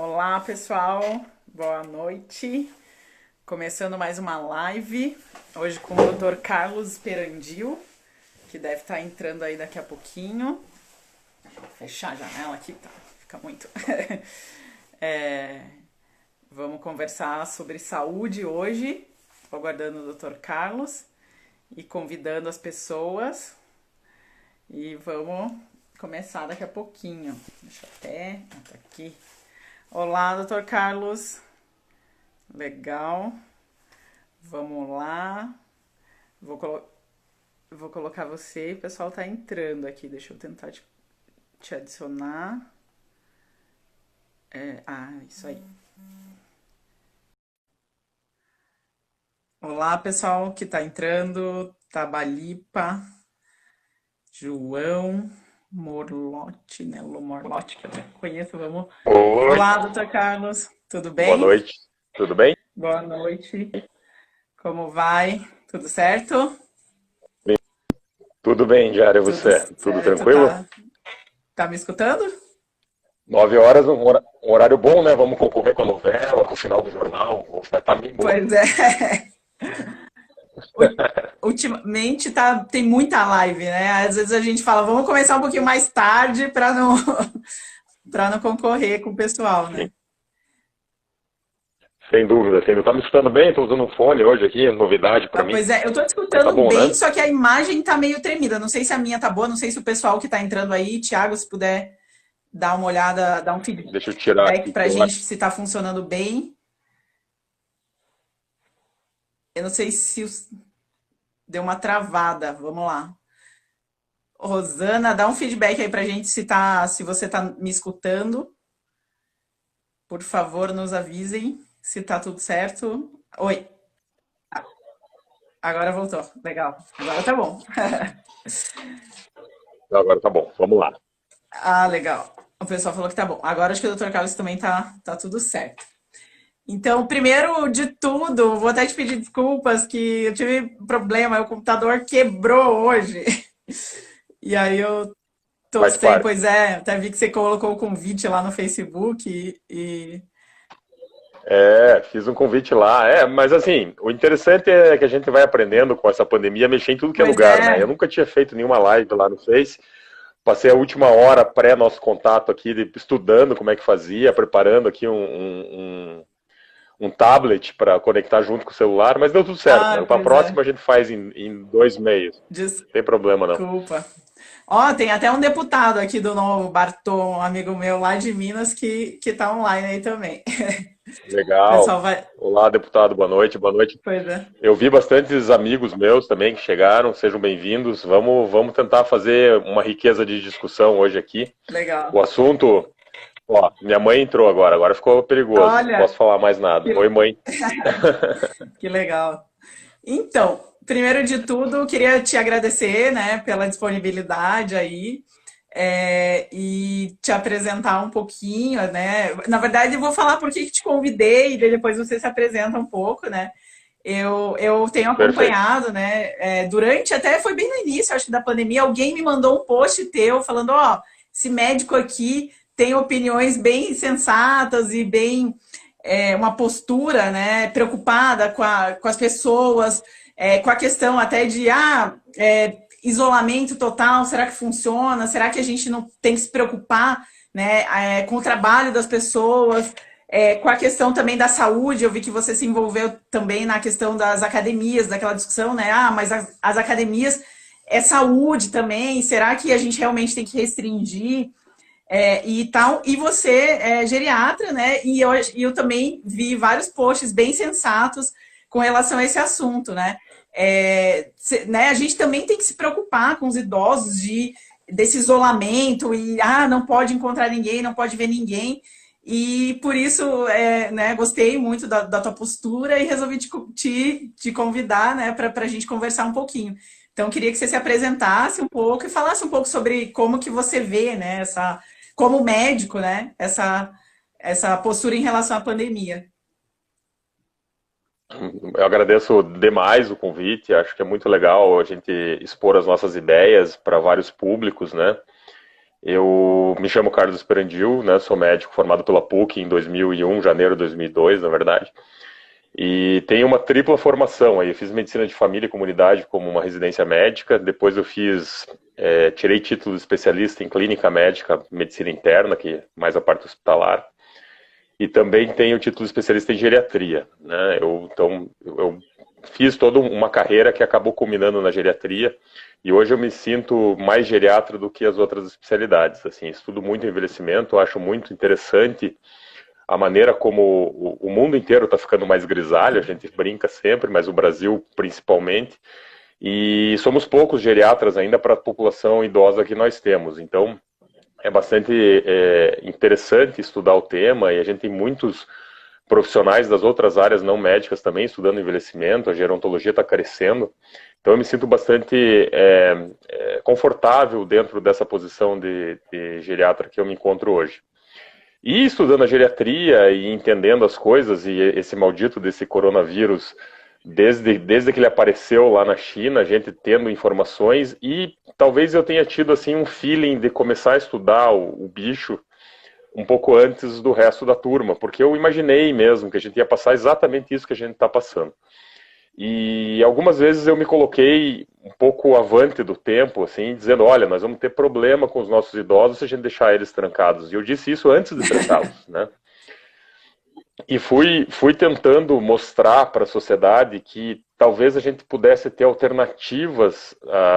Olá, pessoal. Boa noite. Começando mais uma live, hoje com o Dr. Carlos Perandil, que deve estar entrando aí daqui a pouquinho. Deixa eu fechar a janela aqui, tá? Fica muito. É, vamos conversar sobre saúde hoje. Estou aguardando o Dr. Carlos e convidando as pessoas. E vamos começar daqui a pouquinho. Deixa eu até. Tá aqui. Olá, Dr. Carlos. Legal. Vamos lá. Vou colocar você e o pessoal tá entrando aqui. Deixa eu tentar te adicionar. Isso aí. Olá, pessoal que tá entrando. Tabalipa, João, Morlotti, né? Morlotti, que eu não conheço. Vamos. Oi, Olá, Dr. Carlos. Tudo boa bem? noite. Tudo bem? Boa noite. Como vai? Tudo certo? Tudo bem, Diário, e Tudo você? Tudo certo, tranquilo? tá me escutando? 9 horas, um horário bom, né? Vamos concorrer com a novela, com o final do jornal. Vai estar bem boa. Pois é. Ultimamente tem muita live, né? Às vezes a gente fala, vamos começar um pouquinho mais tarde para não para não concorrer com o pessoal, Sim, né? sem dúvida, sem dúvida. Tá me escutando bem? Estou usando um fone hoje aqui, novidade para mim. Pois é, eu tô te Mas tá escutando bom, bem, né? só que a imagem tá meio tremida. Não sei se a minha tá boa, não sei se o pessoal que tá entrando aí, Thiago, se puder dar uma olhada, dar um Deixa eu tirar feedback aqui pra que eu gente acho. se tá funcionando bem. Eu não sei se deu uma travada. Vamos lá. Rosana, dá um feedback aí pra gente se você tá me escutando. Por favor, nos avisem se tá tudo certo. Oi, agora voltou. Legal. Agora tá bom. Agora tá bom, vamos lá. Ah, legal. O pessoal falou que tá bom. Agora acho que o Dr. Carlos também tá tudo certo. Então, primeiro de tudo, vou até te pedir desculpas que eu tive problema, o computador quebrou hoje. E aí eu tô Faz sem, parte. pois é, até vi que você colocou o convite lá no Facebook Fiz um convite lá. Mas assim, o interessante é que a gente vai aprendendo com essa pandemia a mexer em tudo que é pois lugar, né? Eu é. nunca tinha feito nenhuma live lá no Face. Passei a última hora pré nosso contato aqui, estudando como é que fazia, preparando aqui um tablet para conectar junto com o celular, mas deu tudo certo, né? Ah, Para a pois é. próxima a gente faz em 2 meios. Não tem problema não. Desculpa. Ó, tem até um deputado aqui do Novo, Bartô, um amigo meu lá de Minas, que tá online aí também. O Legal. pessoal vai. Olá, deputado, boa noite, boa noite. Pois é, Eu vi bastantes amigos meus também que chegaram, sejam bem-vindos. Vamos tentar fazer uma riqueza de discussão hoje aqui. O legal. assunto, ó, minha mãe entrou agora ficou perigoso, não Olha, posso falar mais nada. que, Oi, mãe. que legal. Então, primeiro de tudo, eu queria te agradecer, né, pela disponibilidade aí, e te apresentar um pouquinho, né? Na verdade, eu vou falar por que que te convidei, e daí depois você se apresenta um pouco, né? Eu tenho Perfeito. acompanhado, né? Durante, até foi bem no início, acho que da pandemia, alguém me mandou um post teu falando, ó, esse médico aqui tem opiniões bem sensatas e bem uma postura, né, preocupada com as pessoas, com a questão até de isolamento total, será que funciona? Será que a gente não tem que se preocupar, né, com o trabalho das pessoas? Com a questão também da saúde, eu vi que você se envolveu também na questão das academias, daquela discussão, né? Mas as academias é saúde também, será que a gente realmente tem que restringir? E tal, e você é geriatra, né? E eu também vi vários posts bem sensatos com relação a esse assunto, né? A gente também tem que se preocupar com os idosos desse isolamento e não pode encontrar ninguém, não pode ver ninguém. E por isso, né, gostei muito da tua postura e resolvi te convidar, né, para a gente conversar um pouquinho. Então, queria que você se apresentasse um pouco e falasse um pouco sobre como que você vê, né, como médico, né, essa postura em relação à pandemia. Eu agradeço demais o convite, acho que é muito legal a gente expor as nossas ideias para vários públicos, né? Eu me chamo Carlos Esperandil, né? Sou médico formado pela PUC em 2001, janeiro de 2002, na verdade. E tenho uma tripla formação aí. Eu fiz medicina de família e comunidade como uma residência médica. Depois eu tirei título de especialista em clínica médica, medicina interna, que é mais a parte hospitalar. E também tenho título de especialista em geriatria, né? Eu fiz toda uma carreira que acabou culminando na geriatria. E hoje eu me sinto mais geriatra do que as outras especialidades. Assim, estudo muito envelhecimento, acho muito interessante a maneira como o mundo inteiro está ficando mais grisalho, a gente brinca sempre, mas o Brasil principalmente. E somos poucos geriatras ainda para a população idosa que nós temos. Então, é bastante interessante estudar o tema, e a gente tem muitos profissionais das outras áreas não médicas também estudando envelhecimento, a gerontologia está crescendo. Então eu me sinto bastante confortável dentro dessa posição de geriatra que eu me encontro hoje. E estudando a geriatria e entendendo as coisas, e esse maldito desse coronavírus, desde que ele apareceu lá na China, a gente tendo informações, e talvez eu tenha tido assim um feeling de começar a estudar o bicho um pouco antes do resto da turma, porque eu imaginei mesmo que a gente ia passar exatamente isso que a gente está passando. E algumas vezes eu me coloquei um pouco avante do tempo, assim, dizendo, olha, nós vamos ter problema com os nossos idosos se a gente deixar eles trancados. E eu disse isso antes de trancá-los, né? E fui tentando mostrar para a sociedade que talvez a gente pudesse ter alternativas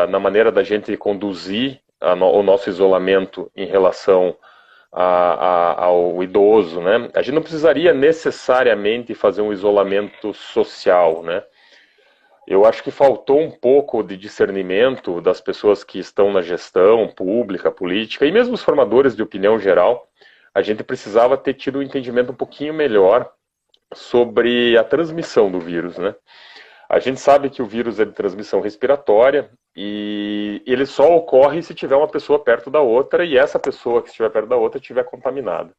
na maneira da gente conduzir o nosso isolamento em relação ao idoso, né? A gente não precisaria necessariamente fazer um isolamento social, né? Eu acho que faltou um pouco de discernimento das pessoas que estão na gestão pública, política, e mesmo os formadores de opinião geral. A gente precisava ter tido um entendimento um pouquinho melhor sobre a transmissão do vírus, né? A gente sabe que o vírus é de transmissão respiratória e ele só ocorre se tiver uma pessoa perto da outra e essa pessoa que estiver perto da outra estiver contaminada.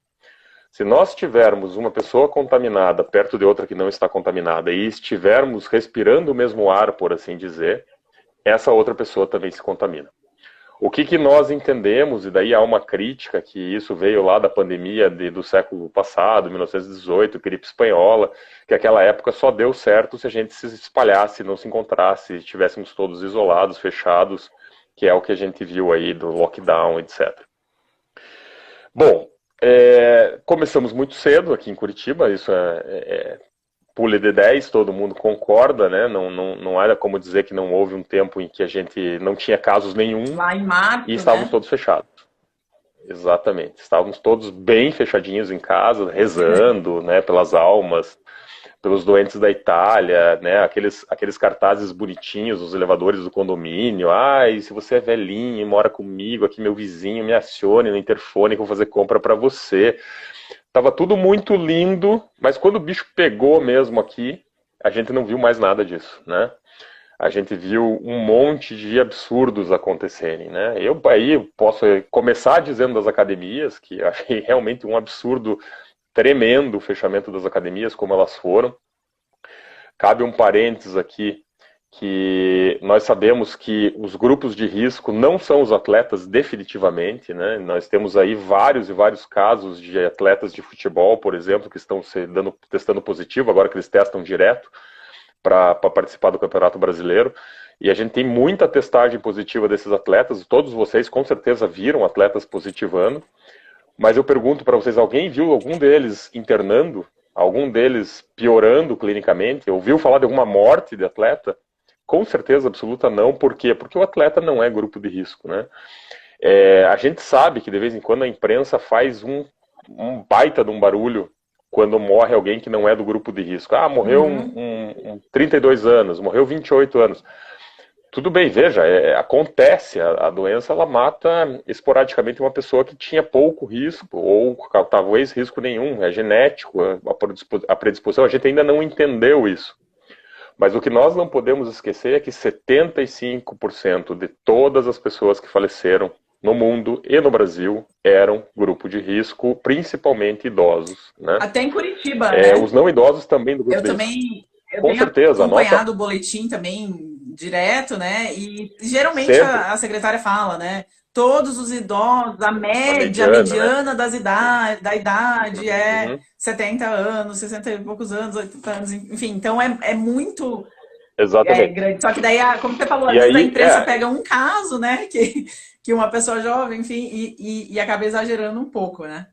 Se nós tivermos uma pessoa contaminada perto de outra que não está contaminada e estivermos respirando o mesmo ar, por assim dizer, essa outra pessoa também se contamina. O que nós entendemos, e daí há uma crítica, que isso veio lá da pandemia do século passado, 1918, gripe espanhola, que aquela época só deu certo se a gente se espalhasse, não se encontrasse, estivéssemos todos isolados, fechados, que é o que a gente viu aí do lockdown, etc. Bom, começamos muito cedo aqui em Curitiba, isso pule de 10, todo mundo concorda, né? Não era como dizer que não houve um tempo em que a gente não tinha casos nenhum. Lá em março, e estávamos todos fechados. Exatamente. Estávamos todos bem fechadinhos em casa, rezando, né, pelas almas, pelos doentes da Itália, né, aqueles cartazes bonitinhos nos elevadores do condomínio. Ai, se você é velhinho e mora comigo, aqui meu vizinho, me acione no interfone que eu vou fazer compra para você. Tava tudo muito lindo, mas quando o bicho pegou mesmo aqui, a gente não viu mais nada disso, né? A gente viu um monte de absurdos acontecerem, né? Eu posso começar dizendo das academias, que achei realmente um absurdo tremendo o fechamento das academias, como elas foram. Cabe um parênteses aqui, que nós sabemos que os grupos de risco não são os atletas definitivamente, né? Nós temos aí vários e vários casos de atletas de futebol, por exemplo, que estão testando positivo, agora que eles testam direto para participar do Campeonato Brasileiro. E a gente tem muita testagem positiva desses atletas, todos vocês com certeza viram atletas positivando, mas eu pergunto para vocês, alguém viu algum deles internando? Algum deles piorando clinicamente? Ouviu falar de alguma morte de atleta? Com certeza absoluta não. Por quê? Porque o atleta não é grupo de risco, né? A gente sabe que de vez em quando a imprensa faz um baita de um barulho quando morre alguém que não é do grupo de risco. Ah, morreu um 32 anos, morreu 28 anos. Tudo bem, veja, acontece, a doença ela mata esporadicamente uma pessoa que tinha pouco risco, ou talvez risco nenhum, é genético, a predisposição, a gente ainda não entendeu isso. Mas o que nós não podemos esquecer é que 75% de todas as pessoas que faleceram no mundo e no Brasil eram grupo de risco, principalmente idosos, né? Até em Curitiba, né? Os não idosos também do grupo de risco. Eu com certeza, acompanhado o boletim também direto, né? E geralmente a secretária fala, né? todos os idosos, A a mediana, né? mediana da idade é Uhum, 70 anos, 60 e poucos anos, 80 anos, enfim, então é muito exatamente. grande. Só que daí, como você falou, às E vezes a aí, imprensa pega um caso, né, que uma pessoa jovem, enfim, e acaba exagerando um pouco, né?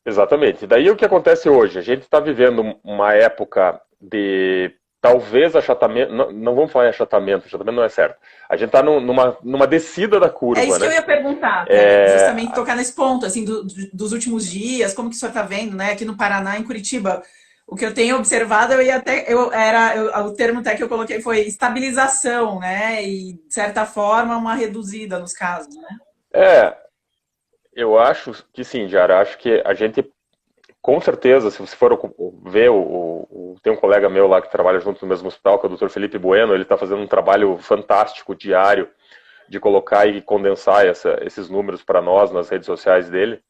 exatamente. Daí o que acontece hoje? A gente está vivendo uma época de talvez achatamento, não, não vamos falar em achatamento, achatamento não é certo. A gente está numa descida da É curva, isso que eu né? ia perguntar, até, É, justamente tocar nesse ponto, assim, dos últimos dias, como que o senhor está vendo, né, aqui no Paraná, em Curitiba, o que eu tenho observado, o termo até que eu coloquei foi estabilização, né, e, de certa forma, uma reduzida nos casos, né? é, eu acho que sim, Jara. Acho que a gente, com certeza, se você for ver, tem um colega meu lá que trabalha junto no mesmo hospital, que é o Dr. Felipe Bueno, ele está fazendo um trabalho fantástico diário de colocar e condensar esses números para nós nas redes sociais dele.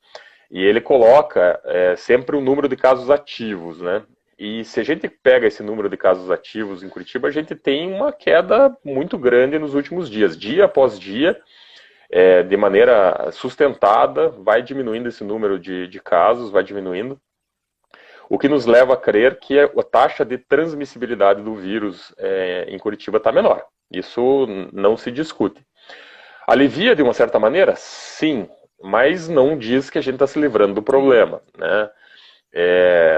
E ele coloca sempre o número de casos ativos, né? E se a gente pega esse número de casos ativos em Curitiba, a gente tem uma queda muito grande nos últimos dias. Dia após dia, de maneira sustentada, vai diminuindo esse número de casos, vai diminuindo. O que nos leva a crer que a taxa de transmissibilidade do vírus em Curitiba está menor. Isso não se discute. Alivia de uma certa maneira? Sim, mas não diz que a gente está se livrando do Sim. problema, né?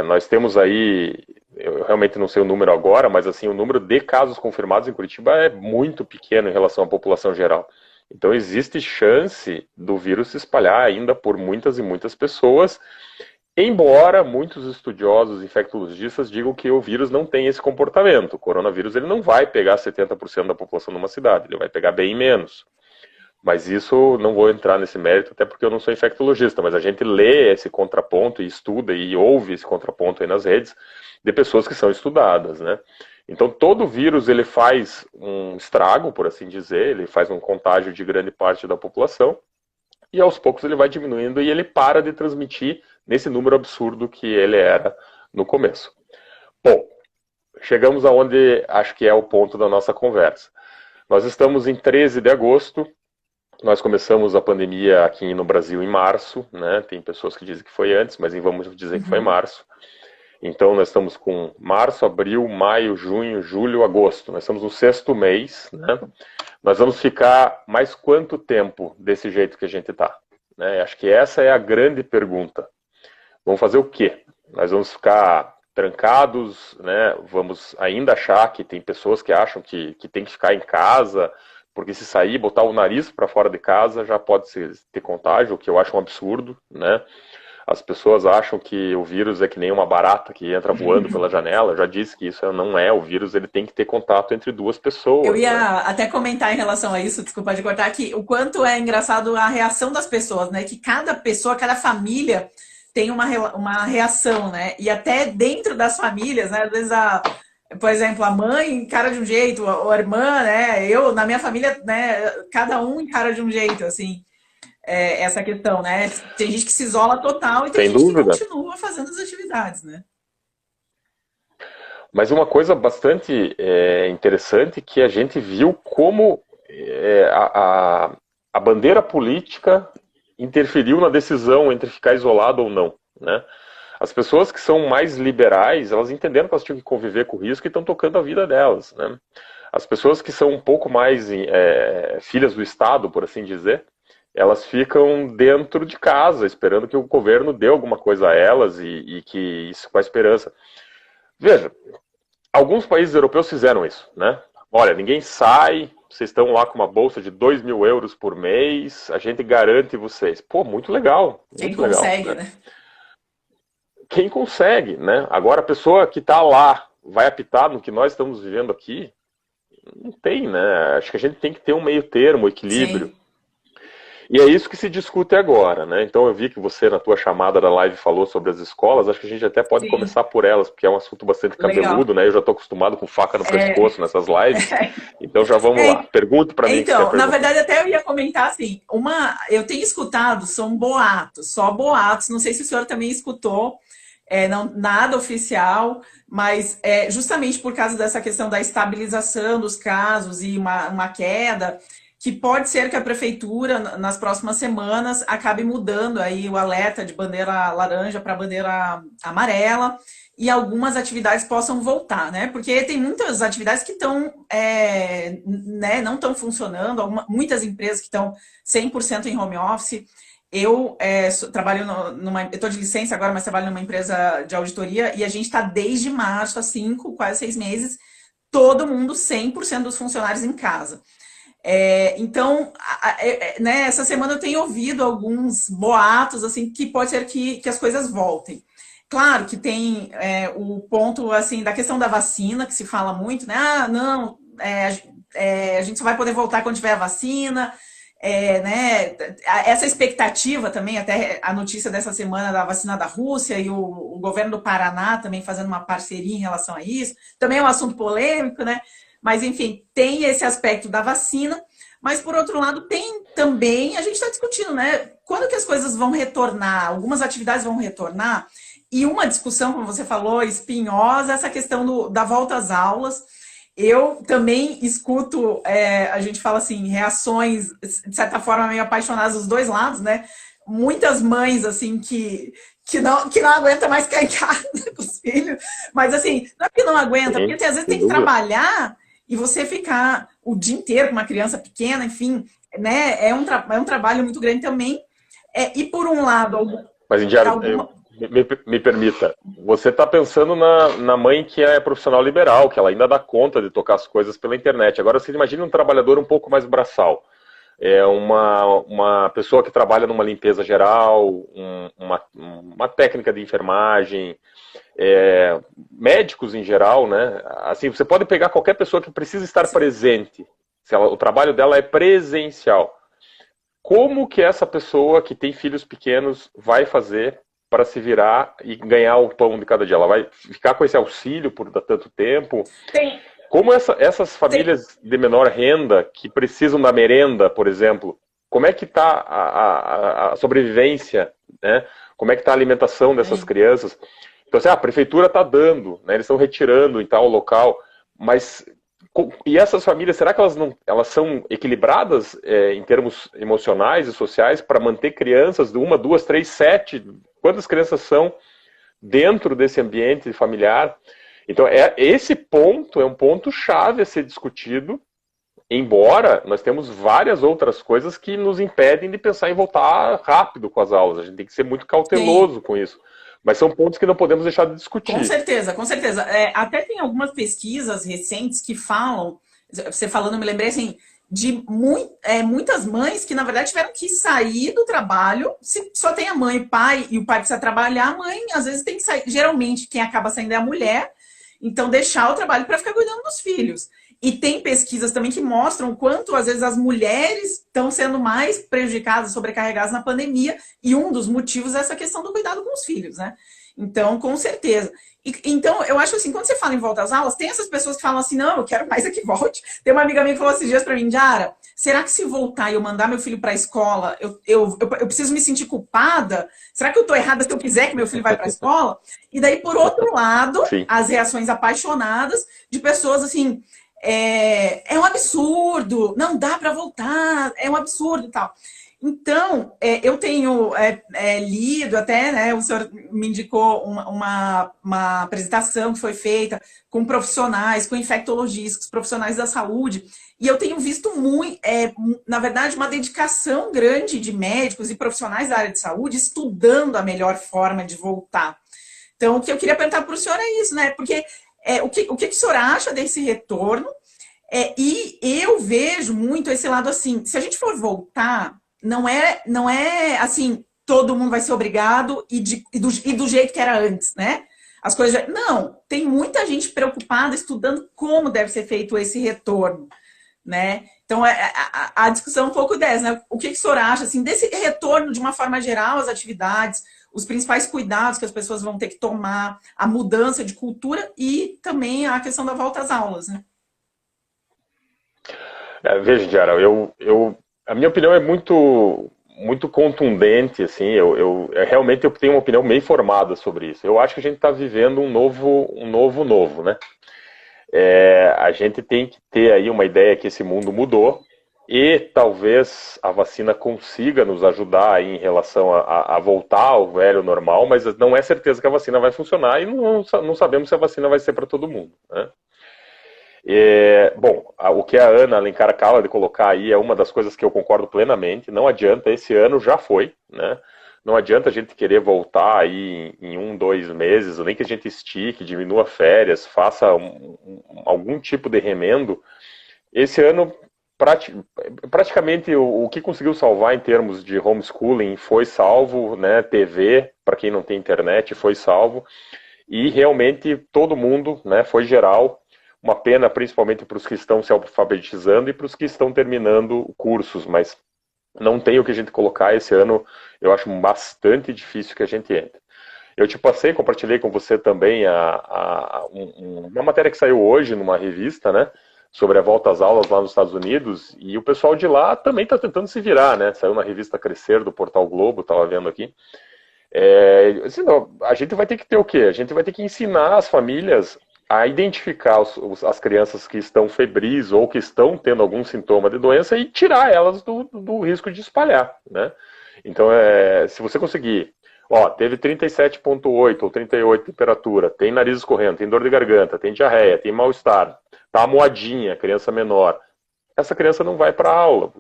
Nós temos aí, eu realmente não sei o número agora, mas assim, o número de casos confirmados em Curitiba é muito pequeno em relação à população geral. Então existe chance do vírus se espalhar ainda por muitas e muitas pessoas, embora muitos estudiosos infectologistas digam que o vírus não tem esse comportamento. O coronavírus ele não vai pegar 70% da população numa cidade, ele vai pegar bem menos. Mas isso não vou entrar nesse mérito, até porque eu não sou infectologista, mas a gente lê esse contraponto e estuda e ouve esse contraponto aí nas redes de pessoas que são estudadas, né? Então todo vírus ele faz um estrago, por assim dizer, ele faz um contágio de grande parte da população e aos poucos ele vai diminuindo e ele para de transmitir nesse número absurdo que ele era no começo. Bom, chegamos aonde acho que é o ponto da nossa conversa. Nós estamos em 13 de agosto. Nós começamos a pandemia aqui no Brasil em março, né? Tem pessoas que dizem que foi antes, mas vamos dizer que foi em Uhum. março. Então nós estamos com março, abril, maio, junho, julho, agosto. Nós estamos no sexto mês, né? Nós vamos ficar mais quanto tempo desse jeito que a gente está? Né? Acho que essa é a grande pergunta. Vamos fazer o quê? Nós vamos ficar trancados, né? Vamos ainda achar que tem pessoas que acham que tem que ficar em casa, porque se sair, botar o nariz para fora de casa já pode ter contágio, o que eu acho um absurdo, né? As pessoas acham que o vírus é que nem uma barata que entra voando pela janela. Eu já disse que isso não é. O vírus ele tem que ter contato entre duas Eu pessoas, né? ia até comentar em relação a isso, desculpa de cortar aqui, o quanto é engraçado a reação das pessoas, né? Que cada pessoa, cada família tem uma reação, né? E até dentro das famílias, né? Às vezes por exemplo, a mãe encara de um jeito, a irmã, né? Eu, na minha família, né? Cada um encara de um jeito, assim, essa questão, né? Tem gente que se isola total e tem Sem gente que dúvida. continua fazendo as atividades, né? Mas uma coisa bastante interessante que a gente viu como a bandeira política interferiu na decisão entre ficar isolado ou não, né? As pessoas que são mais liberais, elas entenderam que elas tinham que conviver com o risco e estão tocando a vida delas, né? As pessoas que são um pouco mais filhas do Estado, por assim dizer, elas ficam dentro de casa, esperando que o governo dê alguma coisa a elas e que isso com a esperança. Veja, alguns países europeus fizeram isso, né? Olha, ninguém sai, vocês estão lá com uma bolsa de 2.000 euros por mês, a gente garante vocês. Pô, Quem muito legal, consegue, né? né? Quem consegue, né? Agora a pessoa que está lá vai apitar no que nós estamos vivendo aqui, não tem, né? Acho que a gente tem que ter um meio termo, um equilíbrio. Sim, E é isso que se discute agora, né? Então eu vi que você na tua chamada da live falou sobre as escolas, acho que a gente até pode sim, começar por elas, porque é um assunto bastante legal. cabeludo, né? Eu já estou acostumado com faca no pescoço nessas lives, então já vamos lá. É, Pergunte para mim o que você quer então, na perguntar. verdade, até eu ia comentar assim, eu tenho escutado, são boatos, só boatos, não sei se o senhor também escutou, não, nada oficial, mas justamente por causa dessa questão da estabilização dos casos e uma queda, que pode ser que a prefeitura, nas próximas semanas, acabe mudando aí o alerta de bandeira laranja para bandeira amarela e algumas atividades possam voltar, né? Porque tem muitas atividades que estão, né, não estão funcionando, muitas empresas que estão 100% em home office. Eu trabalho eu estou de licença agora, mas trabalho numa empresa de auditoria e a gente está desde março, há quase 6 meses, todo mundo, 100% dos funcionários em casa. Então, né, essa semana eu tenho ouvido alguns boatos, assim, que pode ser que as coisas voltem. Claro que tem o ponto, assim, da questão da vacina, que se fala muito, né? Ah, não, a gente só vai poder voltar quando tiver a vacina, né? Essa expectativa também, até a notícia dessa semana da vacina da Rússia e o governo do Paraná também fazendo uma parceria em relação a isso. Também é um assunto polêmico, né? Mas, enfim, tem esse aspecto da vacina, mas, por outro lado, tem também, a gente está discutindo, né? Quando que as coisas vão retornar? Algumas atividades vão retornar, e uma discussão, como você falou, espinhosa, essa questão da volta às aulas. Eu também escuto, a gente fala assim, reações, de certa forma, meio apaixonadas dos dois lados, né? Muitas mães, assim, que não aguenta mais ficar em casa com os filhos, mas, assim, não é que não aguenta, porque às vezes tem que trabalhar e você ficar o dia inteiro com uma criança pequena, enfim, né? É um trabalho muito grande também. E por um lado... Mas, Indiara, me permita, você está pensando na mãe que é profissional liberal, que ela ainda dá conta de tocar as coisas pela internet. Agora, você imagina um trabalhador um pouco mais braçal. Uma pessoa que trabalha numa limpeza geral, uma técnica de enfermagem, médicos em geral, né? Assim, você pode pegar qualquer pessoa que precisa estar presente. O trabalho dela é presencial. Como que essa pessoa que tem filhos pequenos vai fazer para se virar e ganhar o pão de cada dia? Ela vai ficar com esse auxílio por tanto tempo? Tem. Como essas famílias de menor renda, que precisam da merenda, por exemplo, como é que está a sobrevivência, né? Como é que está a alimentação dessas crianças? Então, assim, a prefeitura está dando, né? Eles estão retirando em tal local, mas... E essas famílias, será que elas são equilibradas em termos emocionais e sociais para manter crianças de 1, 2, 3, 7? Quantas crianças são dentro desse ambiente familiar? Então, esse ponto é um ponto chave a ser discutido, embora nós temos várias outras coisas que nos impedem de pensar em voltar rápido com as aulas. A gente tem que ser muito cauteloso com isso. Mas são pontos que não podemos deixar de discutir. Com certeza, com certeza. Até tem algumas pesquisas recentes que falam, você falando, eu me lembrei assim, de muitas mães que, na verdade, tiveram que sair do trabalho. Se só tem a mãe e o pai precisa trabalhar, a mãe, às vezes, tem que sair. Geralmente, quem acaba saindo é a mulher, então deixar o trabalho para ficar cuidando dos filhos. E tem pesquisas também que mostram o quanto, às vezes, as mulheres estão sendo mais prejudicadas, sobrecarregadas na pandemia, e um dos motivos é essa questão do cuidado com os filhos, né? Então, com certeza. Então, eu acho assim, quando você fala em volta às aulas, tem essas pessoas que falam assim, não, eu quero mais é que volte. Tem uma amiga minha que falou esses dias para mim, Diara, será que se voltar e eu mandar meu filho para a escola, eu preciso me sentir culpada? Será que eu estou errada se eu quiser que meu filho vá para a escola? E daí, por outro lado, sim, as reações apaixonadas de pessoas assim... É um absurdo, não dá para voltar, é um absurdo e tal. Então, eu tenho lido até, né, o senhor me indicou uma apresentação que foi feita com profissionais, com infectologistas, profissionais da saúde, e eu tenho visto muito, na verdade, uma dedicação grande de médicos e profissionais da área de saúde estudando a melhor forma de voltar. Então, o que eu queria perguntar para o senhor é isso, né, porque... o que o senhor acha desse retorno? E eu vejo muito esse lado assim, se a gente for voltar, não é assim, todo mundo vai ser obrigado e do jeito que era antes, né? As coisas... Não, tem muita gente preocupada, estudando como deve ser feito esse retorno, né? Então, a discussão é um pouco dessa, né? O que o senhor acha, assim, desse retorno de uma forma geral às atividades, os principais cuidados que as pessoas vão ter que tomar, a mudança de cultura e também a questão da volta às aulas, né? Veja, Diara, a minha opinião é muito contundente, assim, realmente eu tenho uma opinião meio formada sobre isso. Eu acho que a gente está vivendo um novo, né? A gente tem que ter aí uma ideia que esse mundo mudou, e talvez a vacina consiga nos ajudar aí em relação a voltar ao velho normal, mas não é certeza que a vacina vai funcionar e não sabemos se a vacina vai ser para todo mundo, né? Bom, o que a Ana Alencar acaba de colocar aí é uma das coisas que eu concordo plenamente. Não adianta, esse ano já foi, né? Não adianta a gente querer voltar aí em 1, 2 meses, ou nem que a gente estique, diminua férias, faça algum tipo de remendo. Esse ano, praticamente, o que conseguiu salvar em termos de homeschooling foi salvo, né? TV, para quem não tem internet, foi salvo. E realmente todo mundo, né? Foi geral. Uma pena, principalmente para os que estão se alfabetizando e para os que estão terminando cursos, mas não tem o que a gente colocar esse ano. Eu acho bastante difícil que a gente entre. Eu te passei, compartilhei com você também uma matéria que saiu hoje numa revista, né, sobre a volta às aulas lá nos Estados Unidos, e o pessoal de lá também está tentando se virar, né? Saiu na revista Crescer, do Portal Globo, estava vendo aqui. Assim, a gente vai ter que ter o quê? A gente vai ter que ensinar as famílias a identificar as crianças que estão febris ou que estão tendo algum sintoma de doença e tirar elas do risco de espalhar, né? Então, se você conseguir, teve 37,8 ou 38 de temperatura, tem nariz escorrendo, tem dor de garganta, tem diarreia, tem mal-estar, tá amuadinha, criança menor, essa criança não vai para a aula.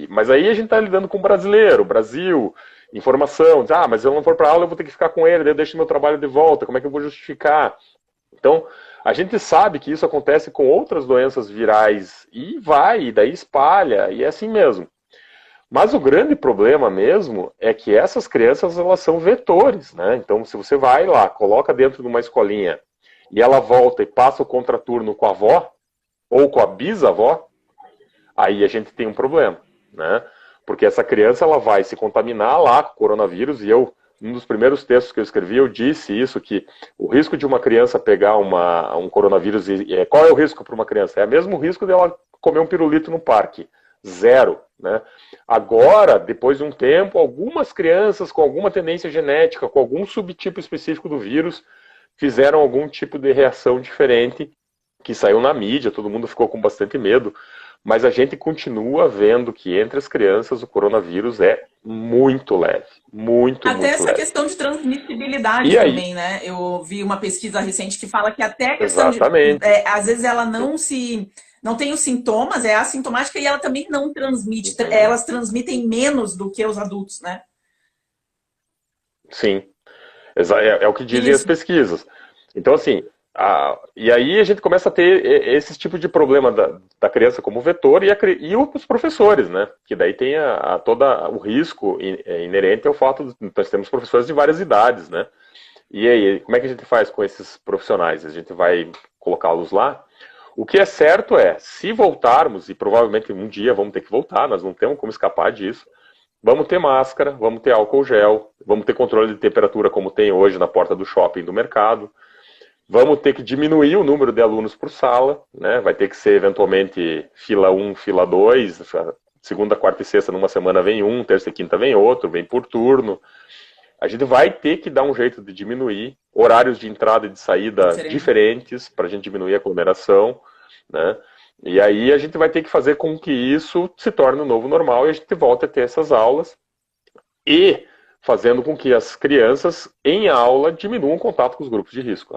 Mas aí a gente está lidando com o brasileiro, Brasil, informação, mas se eu não for para a aula eu vou ter que ficar com ele, daí eu deixo meu trabalho de volta, como é que eu vou justificar? Então, a gente sabe que isso acontece com outras doenças virais e daí espalha, e é assim mesmo. Mas o grande problema mesmo é que essas crianças, elas são vetores, né? Então, se você vai lá, coloca dentro de uma escolinha e ela volta e passa o contraturno com a avó ou com a bisavó, aí a gente tem um problema, né? Porque essa criança, ela vai se contaminar lá com o coronavírus, e um dos primeiros textos que eu escrevi, eu disse isso, que o risco de uma criança pegar um coronavírus, qual é o risco para uma criança? É o mesmo risco dela comer um pirulito no parque, 0, né? Agora, depois de um tempo, algumas crianças com alguma tendência genética, com algum subtipo específico do vírus, fizeram algum tipo de reação diferente, que saiu na mídia, todo mundo ficou com bastante medo, mas a gente continua vendo que entre as crianças o coronavírus é muito leve, muito Até essa leve. questão de transmissibilidade também, né? Eu vi uma pesquisa recente que fala que até a questão Exatamente. às vezes ela não tem os sintomas, é assintomática e ela também não transmite. Elas transmitem menos do que os adultos, né? Sim, é o que dizem as pesquisas. Então, assim, e aí a gente começa a ter esse tipo de problema da criança como vetor e os professores, né? Que daí tem todo o risco inerente ao fato de nós temos professores de várias idades, né? E aí, como é que a gente faz com esses profissionais? A gente vai colocá-los lá? O que é certo se voltarmos, e provavelmente um dia vamos ter que voltar, nós não temos como escapar disso, vamos ter máscara, vamos ter álcool gel, vamos ter controle de temperatura como tem hoje na porta do shopping, do mercado. Vamos ter que diminuir o número de alunos por sala, né? Vai ter que ser eventualmente fila 1, fila 2, segunda, quarta e sexta numa semana vem um, terça e quinta vem outro, vem por turno. A gente vai ter que dar um jeito de diminuir horários de entrada e de saída diferentes para a gente diminuir a aglomeração, né? E aí a gente vai ter que fazer com que isso se torne o novo normal e a gente volte a ter essas aulas e fazendo com que as crianças em aula diminuam o contato com os grupos de risco.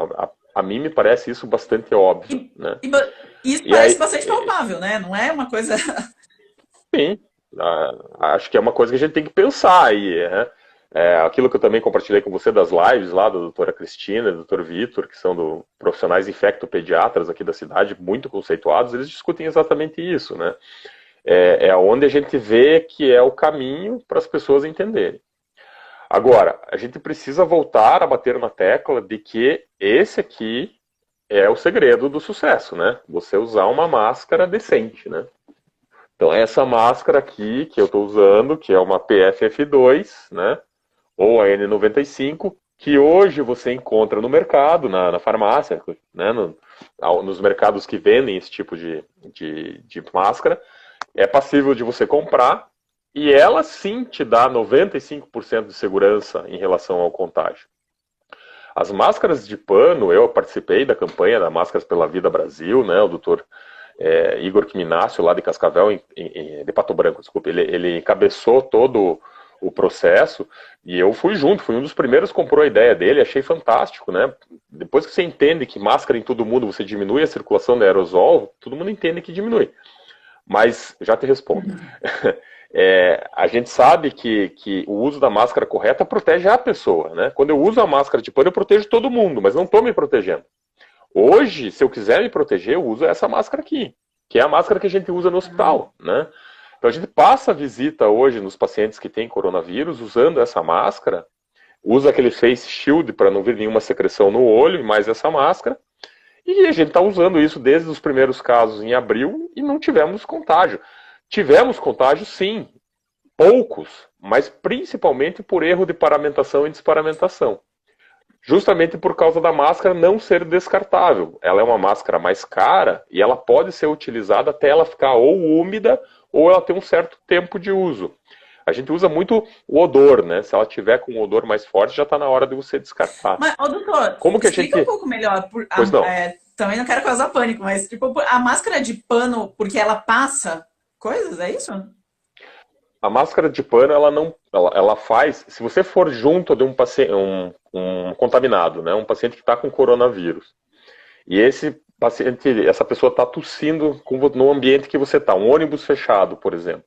A mim me parece isso bastante óbvio, né? Isso parece bastante palpável, né? Não é uma coisa... Sim, acho que é uma coisa que a gente tem que pensar aí, né? Aquilo que eu também compartilhei com você das lives lá da doutora Cristina e do doutor Vitor, que são profissionais infectopediatras aqui da cidade, muito conceituados, eles discutem exatamente isso, né? É onde a gente vê que é o caminho para as pessoas entenderem. Agora, a gente precisa voltar a bater na tecla de que esse aqui é o segredo do sucesso, né? Você usar uma máscara decente, né? Então, essa máscara aqui que eu estou usando, que é uma PFF2, né? Ou a N95, que hoje você encontra no mercado, na farmácia, né? Nos mercados que vendem esse tipo de máscara. É passível de você comprar. E ela sim te dá 95% de segurança em relação ao contágio. As máscaras de pano, eu participei da campanha da Máscaras pela Vida Brasil, né? O doutor Igor Quiminacio, lá de Cascavel, de Pato Branco, desculpa, ele encabeçou todo o processo, e eu fui junto, fui um dos primeiros que comprou a ideia dele, achei fantástico, né? Depois que você entende que máscara em todo mundo, você diminui a circulação do aerosol, todo mundo entende que diminui. Mas, já te respondo, a gente sabe que o uso da máscara correta protege a pessoa, né? Quando eu uso a máscara de pano, eu protejo todo mundo, mas não estou me protegendo. Hoje, se eu quiser me proteger, eu uso essa máscara aqui, que é a máscara que a gente usa no hospital, né? Então a gente passa a visita hoje nos pacientes que têm coronavírus usando essa máscara, usa aquele face shield para não vir nenhuma secreção no olho, e mais essa máscara, e a gente está usando isso desde os primeiros casos em abril e não tivemos contágio. Tivemos contágio, sim, poucos, mas principalmente por erro de paramentação e desparamentação. Justamente por causa da máscara não ser descartável. Ela é uma máscara mais cara e ela pode ser utilizada até ela ficar ou úmida ou ela ter um certo tempo de uso. A gente usa muito o odor, né? Se ela tiver com um odor mais forte, já está na hora de você descartar. Mas, doutor, como que explica um pouco melhor. Pois não. Também não quero causar pânico, mas tipo, a máscara de pano, porque ela passa coisas, é isso? A máscara de pano, ela faz, se você for junto de um paciente, um contaminado, né, um paciente que está com coronavírus, e esse paciente, essa pessoa está tossindo no ambiente que você está, um ônibus fechado, por exemplo,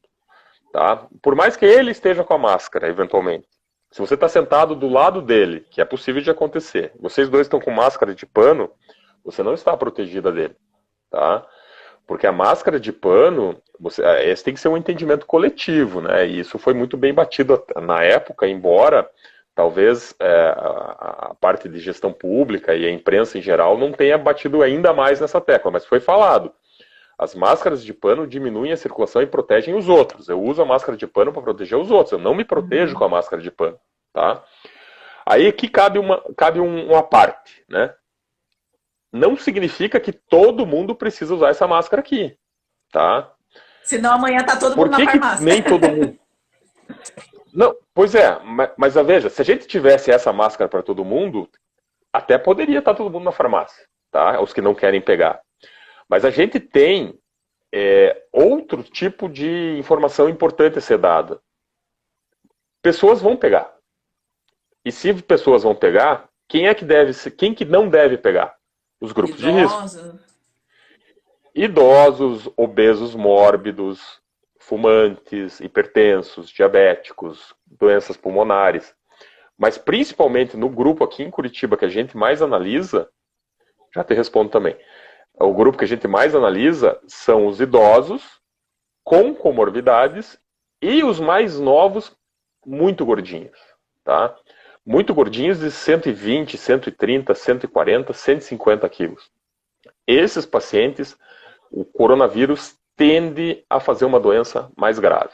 tá? Por mais que ele esteja com a máscara, eventualmente, se você está sentado do lado dele, que é possível de acontecer, vocês dois estão com máscara de pano, você não está protegida dele, tá? Porque a máscara de pano, esse tem que ser um entendimento coletivo, né? E isso foi muito bem batido na época, embora talvez a parte de gestão pública e a imprensa em geral não tenha batido ainda mais nessa tecla, mas foi falado. As máscaras de pano diminuem a circulação e protegem os outros. Eu uso a máscara de pano para proteger os outros, eu não me protejo com a máscara de pano, tá? Aí aqui cabe uma parte, né? Não significa que todo mundo precisa usar essa máscara aqui, tá? Senão amanhã tá todo mundo na farmácia. Nem todo mundo. Não, pois é, mas veja, se a gente tivesse essa máscara para todo mundo, até poderia estar todo mundo na farmácia, tá? Os que não querem pegar. Mas a gente tem outro tipo de informação importante a ser dada. Pessoas vão pegar. E se pessoas vão pegar, quem que não deve pegar? Os grupos de risco. Idosos, obesos mórbidos, fumantes, hipertensos, diabéticos, doenças pulmonares. Mas principalmente no grupo aqui em Curitiba que a gente mais analisa, já te respondo também, o grupo que a gente mais analisa são os idosos com comorbidades e os mais novos muito gordinhos, tá? Muito gordinhos de 120, 130, 140, 150 quilos. Esses pacientes, o coronavírus tende a fazer uma doença mais grave.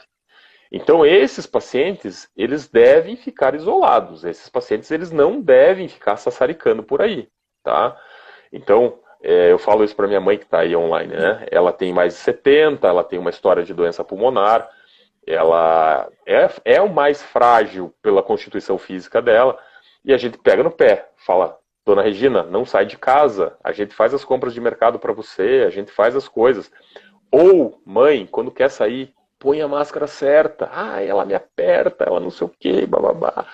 Então, esses pacientes, eles devem ficar isolados. Esses pacientes, eles não devem ficar sassaricando por aí, tá? Então, eu falo isso para minha mãe que está aí online, né? Ela tem mais de 70, ela tem uma história de doença pulmonar, ela é o mais frágil pela constituição física dela, e a gente pega no pé, fala, dona Regina, não sai de casa, a gente faz as compras de mercado para você, a gente faz as coisas. Ou, mãe, quando quer sair, põe a máscara certa, ela me aperta, ela não sei o que, bababá.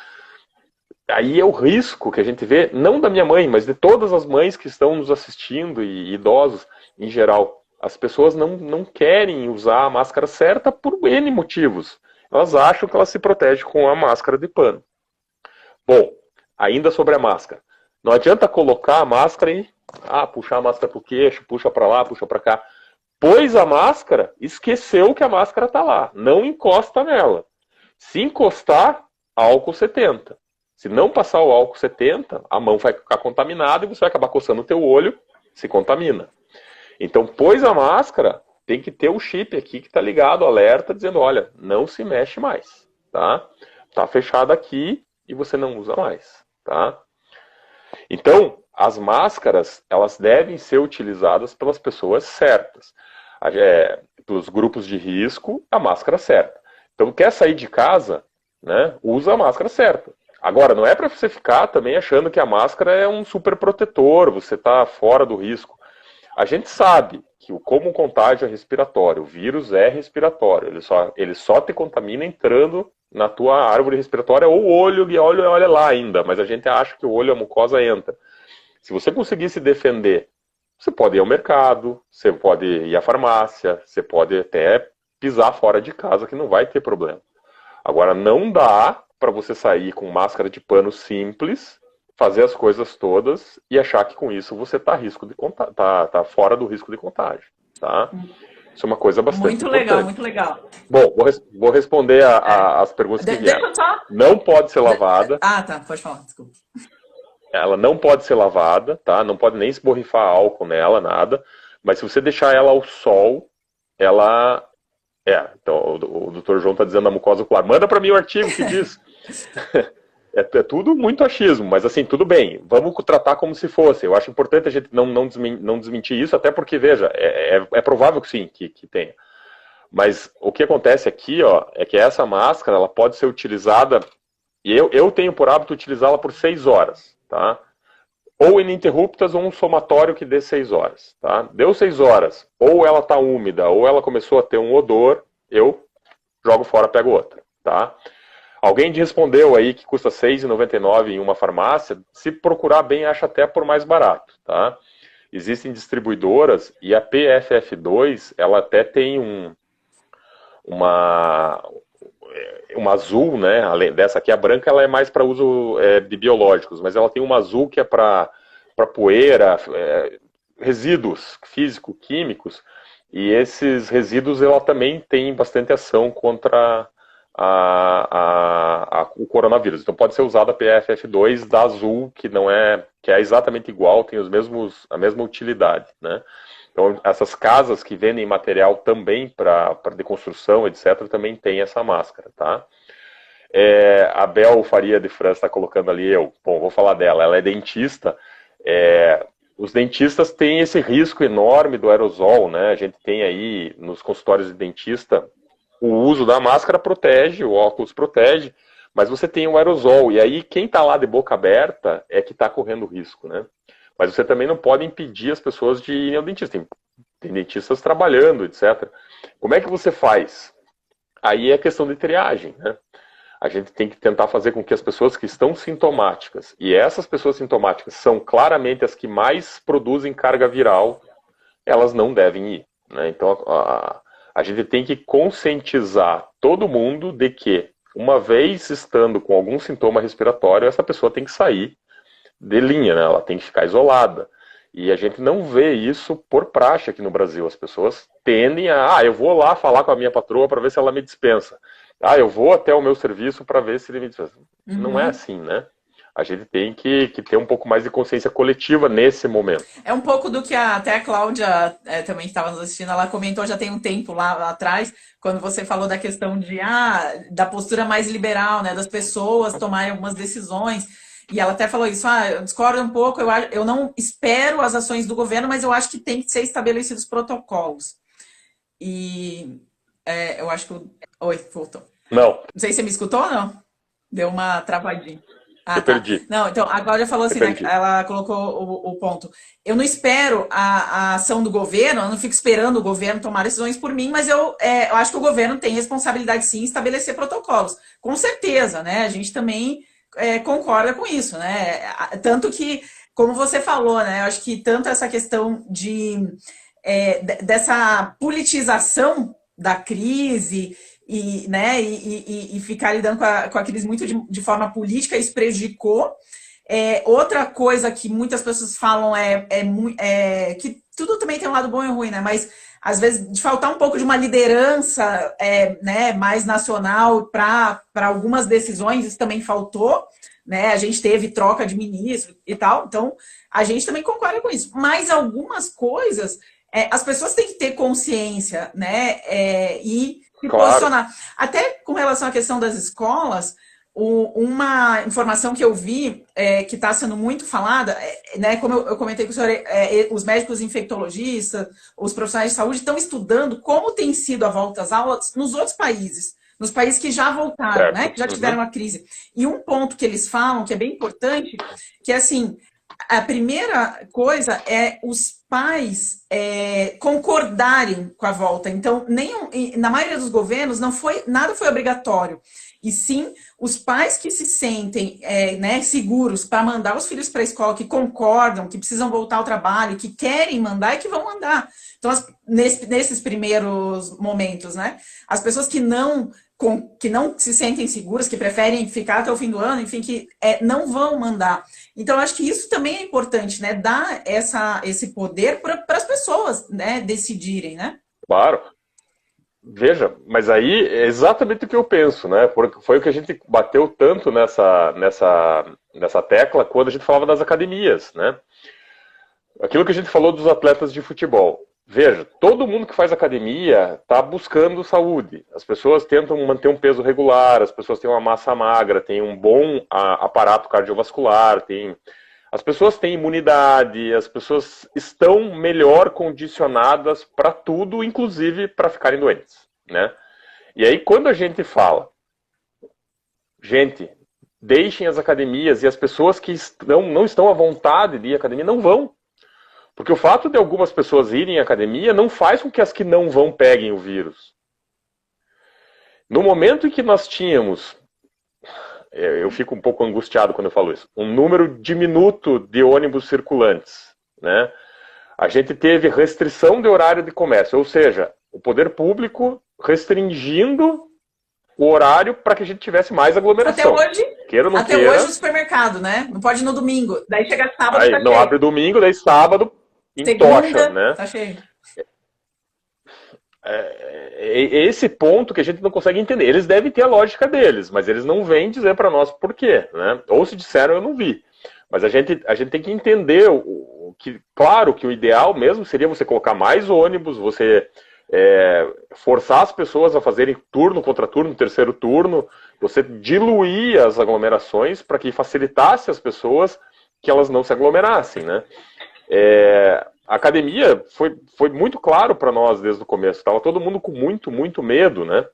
Aí é o risco que a gente vê, não da minha mãe, mas de todas as mães que estão nos assistindo, e idosos em geral. As pessoas não querem usar a máscara certa por N motivos. Elas acham que elas se protegem com a máscara de pano. Bom, ainda sobre a máscara. Não adianta colocar a máscara e puxar a máscara para o queixo, puxa para lá, puxa para cá. Pôs a máscara, esqueceu que a máscara está lá. Não encosta nela. Se encostar, álcool 70. Se não passar o álcool 70, a mão vai ficar contaminada e você vai acabar coçando o teu olho, se contamina. Então, pôs a máscara, tem que ter o chip aqui que está ligado, alerta, dizendo, olha, não se mexe mais, tá? Tá fechado aqui e você não usa mais, tá? Então, as máscaras, elas devem ser utilizadas pelas pessoas certas. Pelos grupos de risco, a máscara certa. Então, quer sair de casa, né? Usa a máscara certa. Agora, não é para você ficar também achando que a máscara é um super protetor, você está fora do risco. A gente sabe que como o contágio é respiratório, o vírus é respiratório, ele só te contamina entrando na tua árvore respiratória ou olho, e olha lá ainda, mas a gente acha que o olho, a mucosa entra. Se você conseguir se defender, você pode ir ao mercado, você pode ir à farmácia, você pode até pisar fora de casa que não vai ter problema. Agora, não dá para você sair com máscara de pano simples, fazer as coisas todas e achar que com isso você está tá fora do risco de contágio, tá? Isso é uma coisa bastante muito importante. Legal, muito legal. Bom, vou responder as perguntas que vieram. Não pode ser lavada. Ah, tá, pode falar, desculpa. Ela não pode ser lavada, tá? Não pode nem se borrifar álcool nela, nada. Mas se você deixar ela ao sol, ela... então o Dr. João está dizendo a mucosa ocular. Manda para mim o artigo que diz. É tudo muito achismo, mas assim, tudo bem. Vamos tratar como se fosse. Eu acho importante a gente não desmentir isso, até porque, veja, é provável que sim, que tenha. Mas o que acontece aqui, ó, é que essa máscara, ela pode ser utilizada, e eu tenho por hábito utilizá-la por 6 horas, tá? Ou ininterruptas, ou um somatório que dê 6 horas, tá? Deu 6 horas, ou ela tá úmida, ou ela começou a ter um odor, eu jogo fora, pego outra, tá? Alguém respondeu aí que custa R$ 6,99 em uma farmácia. Se procurar bem, acha até por mais barato, tá? Existem distribuidoras e a PFF2, ela até tem uma azul, né? Além dessa aqui, a branca, ela é mais para uso de biológicos, mas ela tem uma azul que é para poeira, resíduos físico-químicos, e esses resíduos, ela também tem bastante ação contra o coronavírus. Então pode ser usada a PFF2 da azul, que é exatamente igual, tem a mesma utilidade, né? Então essas casas que vendem material também para deconstrução, etc., também tem essa máscara, tá? A Bel Faria de França está colocando ali, vou falar dela, ela é dentista. Os dentistas têm esse risco enorme do aerosol, né? A gente tem aí nos consultórios de dentista, o uso da máscara protege, o óculos protege, mas você tem o aerosol, e aí quem está lá de boca aberta é que está correndo risco, né? Mas você também não pode impedir as pessoas de irem ao dentista. Tem dentistas trabalhando, etc. Como é que você faz? Aí é questão de triagem, né? A gente tem que tentar fazer com que as pessoas que estão sintomáticas, e essas pessoas sintomáticas são claramente as que mais produzem carga viral, elas não devem ir, né? Então, a gente tem que conscientizar todo mundo de que, uma vez estando com algum sintoma respiratório, essa pessoa tem que sair de linha, né? Ela tem que ficar isolada. E a gente não vê isso por praxe aqui no Brasil. As pessoas tendem eu vou lá falar com a minha patroa para ver se ela me dispensa. Eu vou até o meu serviço para ver se ele me dispensa. Uhum. Não é assim, né? A gente tem que ter um pouco mais de consciência coletiva nesse momento. É um pouco do que até a Cláudia, também que estava nos assistindo, ela comentou já tem um tempo lá atrás, quando você falou da questão da postura mais liberal, né, das pessoas tomarem algumas decisões. E ela até falou isso, eu discordo um pouco, eu não espero as ações do governo, mas eu acho que tem que ser estabelecidos protocolos. E eu acho que... Oi, voltou. Não. Não sei se você me escutou ou não? Deu uma travadinha. Eu perdi. Não, então, a Cláudia falou assim, né, ela colocou o ponto. Eu não espero a ação do governo, eu não fico esperando o governo tomar decisões por mim, mas eu acho que o governo tem responsabilidade, sim, em estabelecer protocolos. Com certeza, né? A gente também concorda com isso, né? Tanto que, como você falou, né? Eu acho que tanto essa questão dessa politização da crise e ficar lidando com a crise muito de forma política, isso prejudicou. Outra coisa que muitas pessoas falam que tudo também tem um lado bom e ruim, né? Mas às vezes de faltar um pouco de uma liderança mais nacional para algumas decisões, isso também faltou, né? A gente teve troca de ministro e tal, então a gente também concorda com isso. Mas algumas coisas, as pessoas têm que ter consciência, né? E se posicionar. Até com relação à questão das escolas, uma informação que eu vi, que está sendo muito falada, né, como eu comentei com o senhor, os médicos infectologistas, os profissionais de saúde estão estudando como tem sido a volta às aulas nos outros países, nos países que já voltaram, né, que já tiveram a crise. E um ponto que eles falam, que é bem importante, que é assim, a primeira coisa é os pais concordarem com a volta. Então, na maioria dos governos, nada foi obrigatório. E sim, os pais que se sentem né, seguros para mandar os filhos para a escola, que concordam, que precisam voltar ao trabalho, que querem mandar, é que vão mandar. Então, nesses primeiros momentos, né? As pessoas que não se sentem seguras, que preferem ficar até o fim do ano, enfim, que não vão mandar. Então, acho que isso também é importante, né? Dar esse poder para as pessoas, né? Decidirem, né? Claro. Veja, mas aí é exatamente o que eu penso, né? Porque foi o que a gente bateu tanto nessa tecla quando a gente falava das academias, né? Aquilo que a gente falou dos atletas de futebol. Veja, todo mundo que faz academia está buscando saúde. As pessoas tentam manter um peso regular, as pessoas têm uma massa magra, têm um bom aparato cardiovascular, as pessoas têm imunidade, as pessoas estão melhor condicionadas para tudo, inclusive para ficarem doentes, né? E aí quando a gente fala, gente, deixem as academias, e as pessoas que não estão à vontade de ir à academia não vão. Porque o fato de algumas pessoas irem à academia não faz com que as que não vão peguem o vírus. No momento em que nós tínhamos, eu fico um pouco angustiado quando eu falo isso, um número diminuto de ônibus circulantes, né? A gente teve restrição de horário de comércio, ou seja, o poder público restringindo o horário para que a gente tivesse mais aglomeração. Até hoje o supermercado, né? Não pode ir no domingo. Daí chega sábado, aí, tá não cheio. Abre domingo, daí sábado entocha, né? Tá cheio. Esse ponto que a gente não consegue entender. Eles devem ter a lógica deles, mas eles não vêm dizer para nós por quê, né? Ou se disseram, eu não vi. Mas a gente tem que entender claro que o ideal mesmo seria você colocar mais ônibus, você forçar as pessoas a fazerem turno contra turno, terceiro turno, você diluir as aglomerações para que facilitasse as pessoas que elas não se aglomerassem, né? A academia foi muito claro para nós desde o começo. Estava todo mundo com muito, muito medo, né?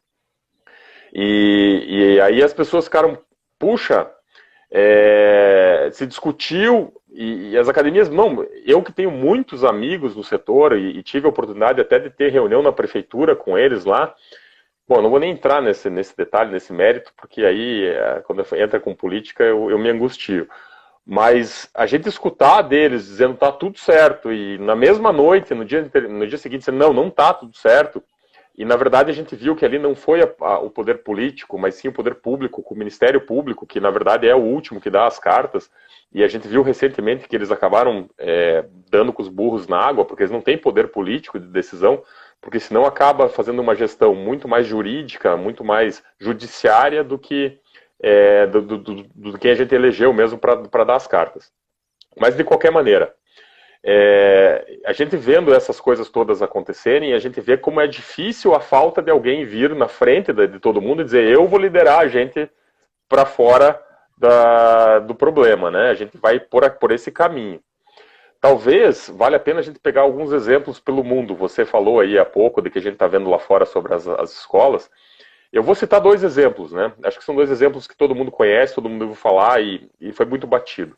E aí as pessoas ficaram, puxa, se discutiu, e as academias, não, eu que tenho muitos amigos no setor, e tive a oportunidade até de ter reunião na prefeitura com eles lá. Bom, não vou nem entrar nesse detalhe, nesse mérito, porque aí, quando entra com política, eu me angustio. Mas a gente escutar deles dizendo tá tudo certo, e na mesma noite, no dia seguinte, dizendo não tá tudo certo, e na verdade a gente viu que ali não foi o poder político, mas sim o poder público, o Ministério Público, que na verdade é o último que dá as cartas, e a gente viu recentemente que eles acabaram dando com os burros na água, porque eles não têm poder político de decisão, porque senão acaba fazendo uma gestão muito mais jurídica, muito mais judiciária do que do que a gente elegeu mesmo para dar as cartas. Mas de qualquer maneira, a gente vendo essas coisas todas acontecerem, a gente vê como é difícil a falta de alguém vir na frente de todo mundo e dizer, eu vou liderar a gente para fora do problema, né? A gente vai por esse caminho. Talvez valha a pena a gente pegar alguns exemplos pelo mundo. Você falou aí há pouco de que a gente está vendo lá fora sobre as escolas. Eu vou citar 2 exemplos, né? Acho que são 2 exemplos que todo mundo conhece, todo mundo ouviu falar e foi muito batido.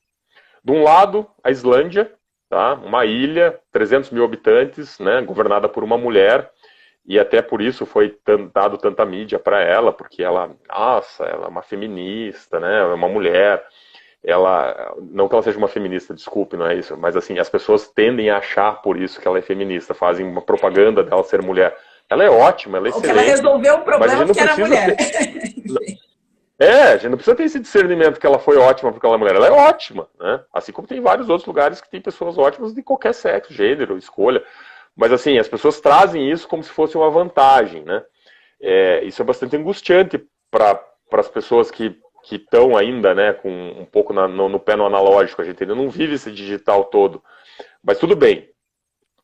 De um lado, a Islândia, tá? Uma ilha, 300 mil habitantes, né? Governada por uma mulher, e até por isso foi dado tanta mídia para ela, porque ela é uma feminista, né? É uma mulher. Não que ela seja uma feminista, desculpe, não é isso, mas assim, as pessoas tendem a achar por isso que ela é feminista, fazem uma propaganda dela ser mulher. Ela é ótima, ela é excelente. Porque ela resolveu o problema porque era mulher. A gente não precisa ter esse discernimento que ela foi ótima porque ela é mulher. Ela é ótima, né? Assim como tem vários outros lugares que tem pessoas ótimas de qualquer sexo, gênero, escolha. Mas assim, as pessoas trazem isso como se fosse uma vantagem, né? Isso é bastante angustiante para as pessoas que estão ainda, né, com um pouco no pé no analógico. A gente ainda não vive esse digital todo. Mas tudo bem.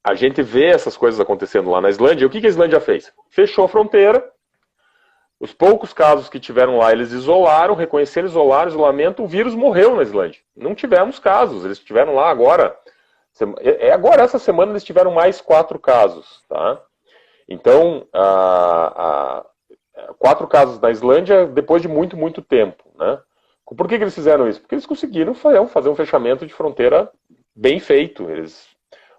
A gente vê essas coisas acontecendo lá na Islândia. E o que a Islândia fez? Fechou a fronteira. Os poucos casos que tiveram lá, eles isolaram, reconheceram, isolaram, isolamento. O vírus morreu na Islândia. Não tivemos casos. Eles tiveram lá agora. Agora, essa semana, eles tiveram mais 4 casos. Tá? Então, 4 casos na Islândia depois de muito, muito tempo. Né? Por que eles fizeram isso? Porque eles conseguiram fazer um fechamento de fronteira bem feito.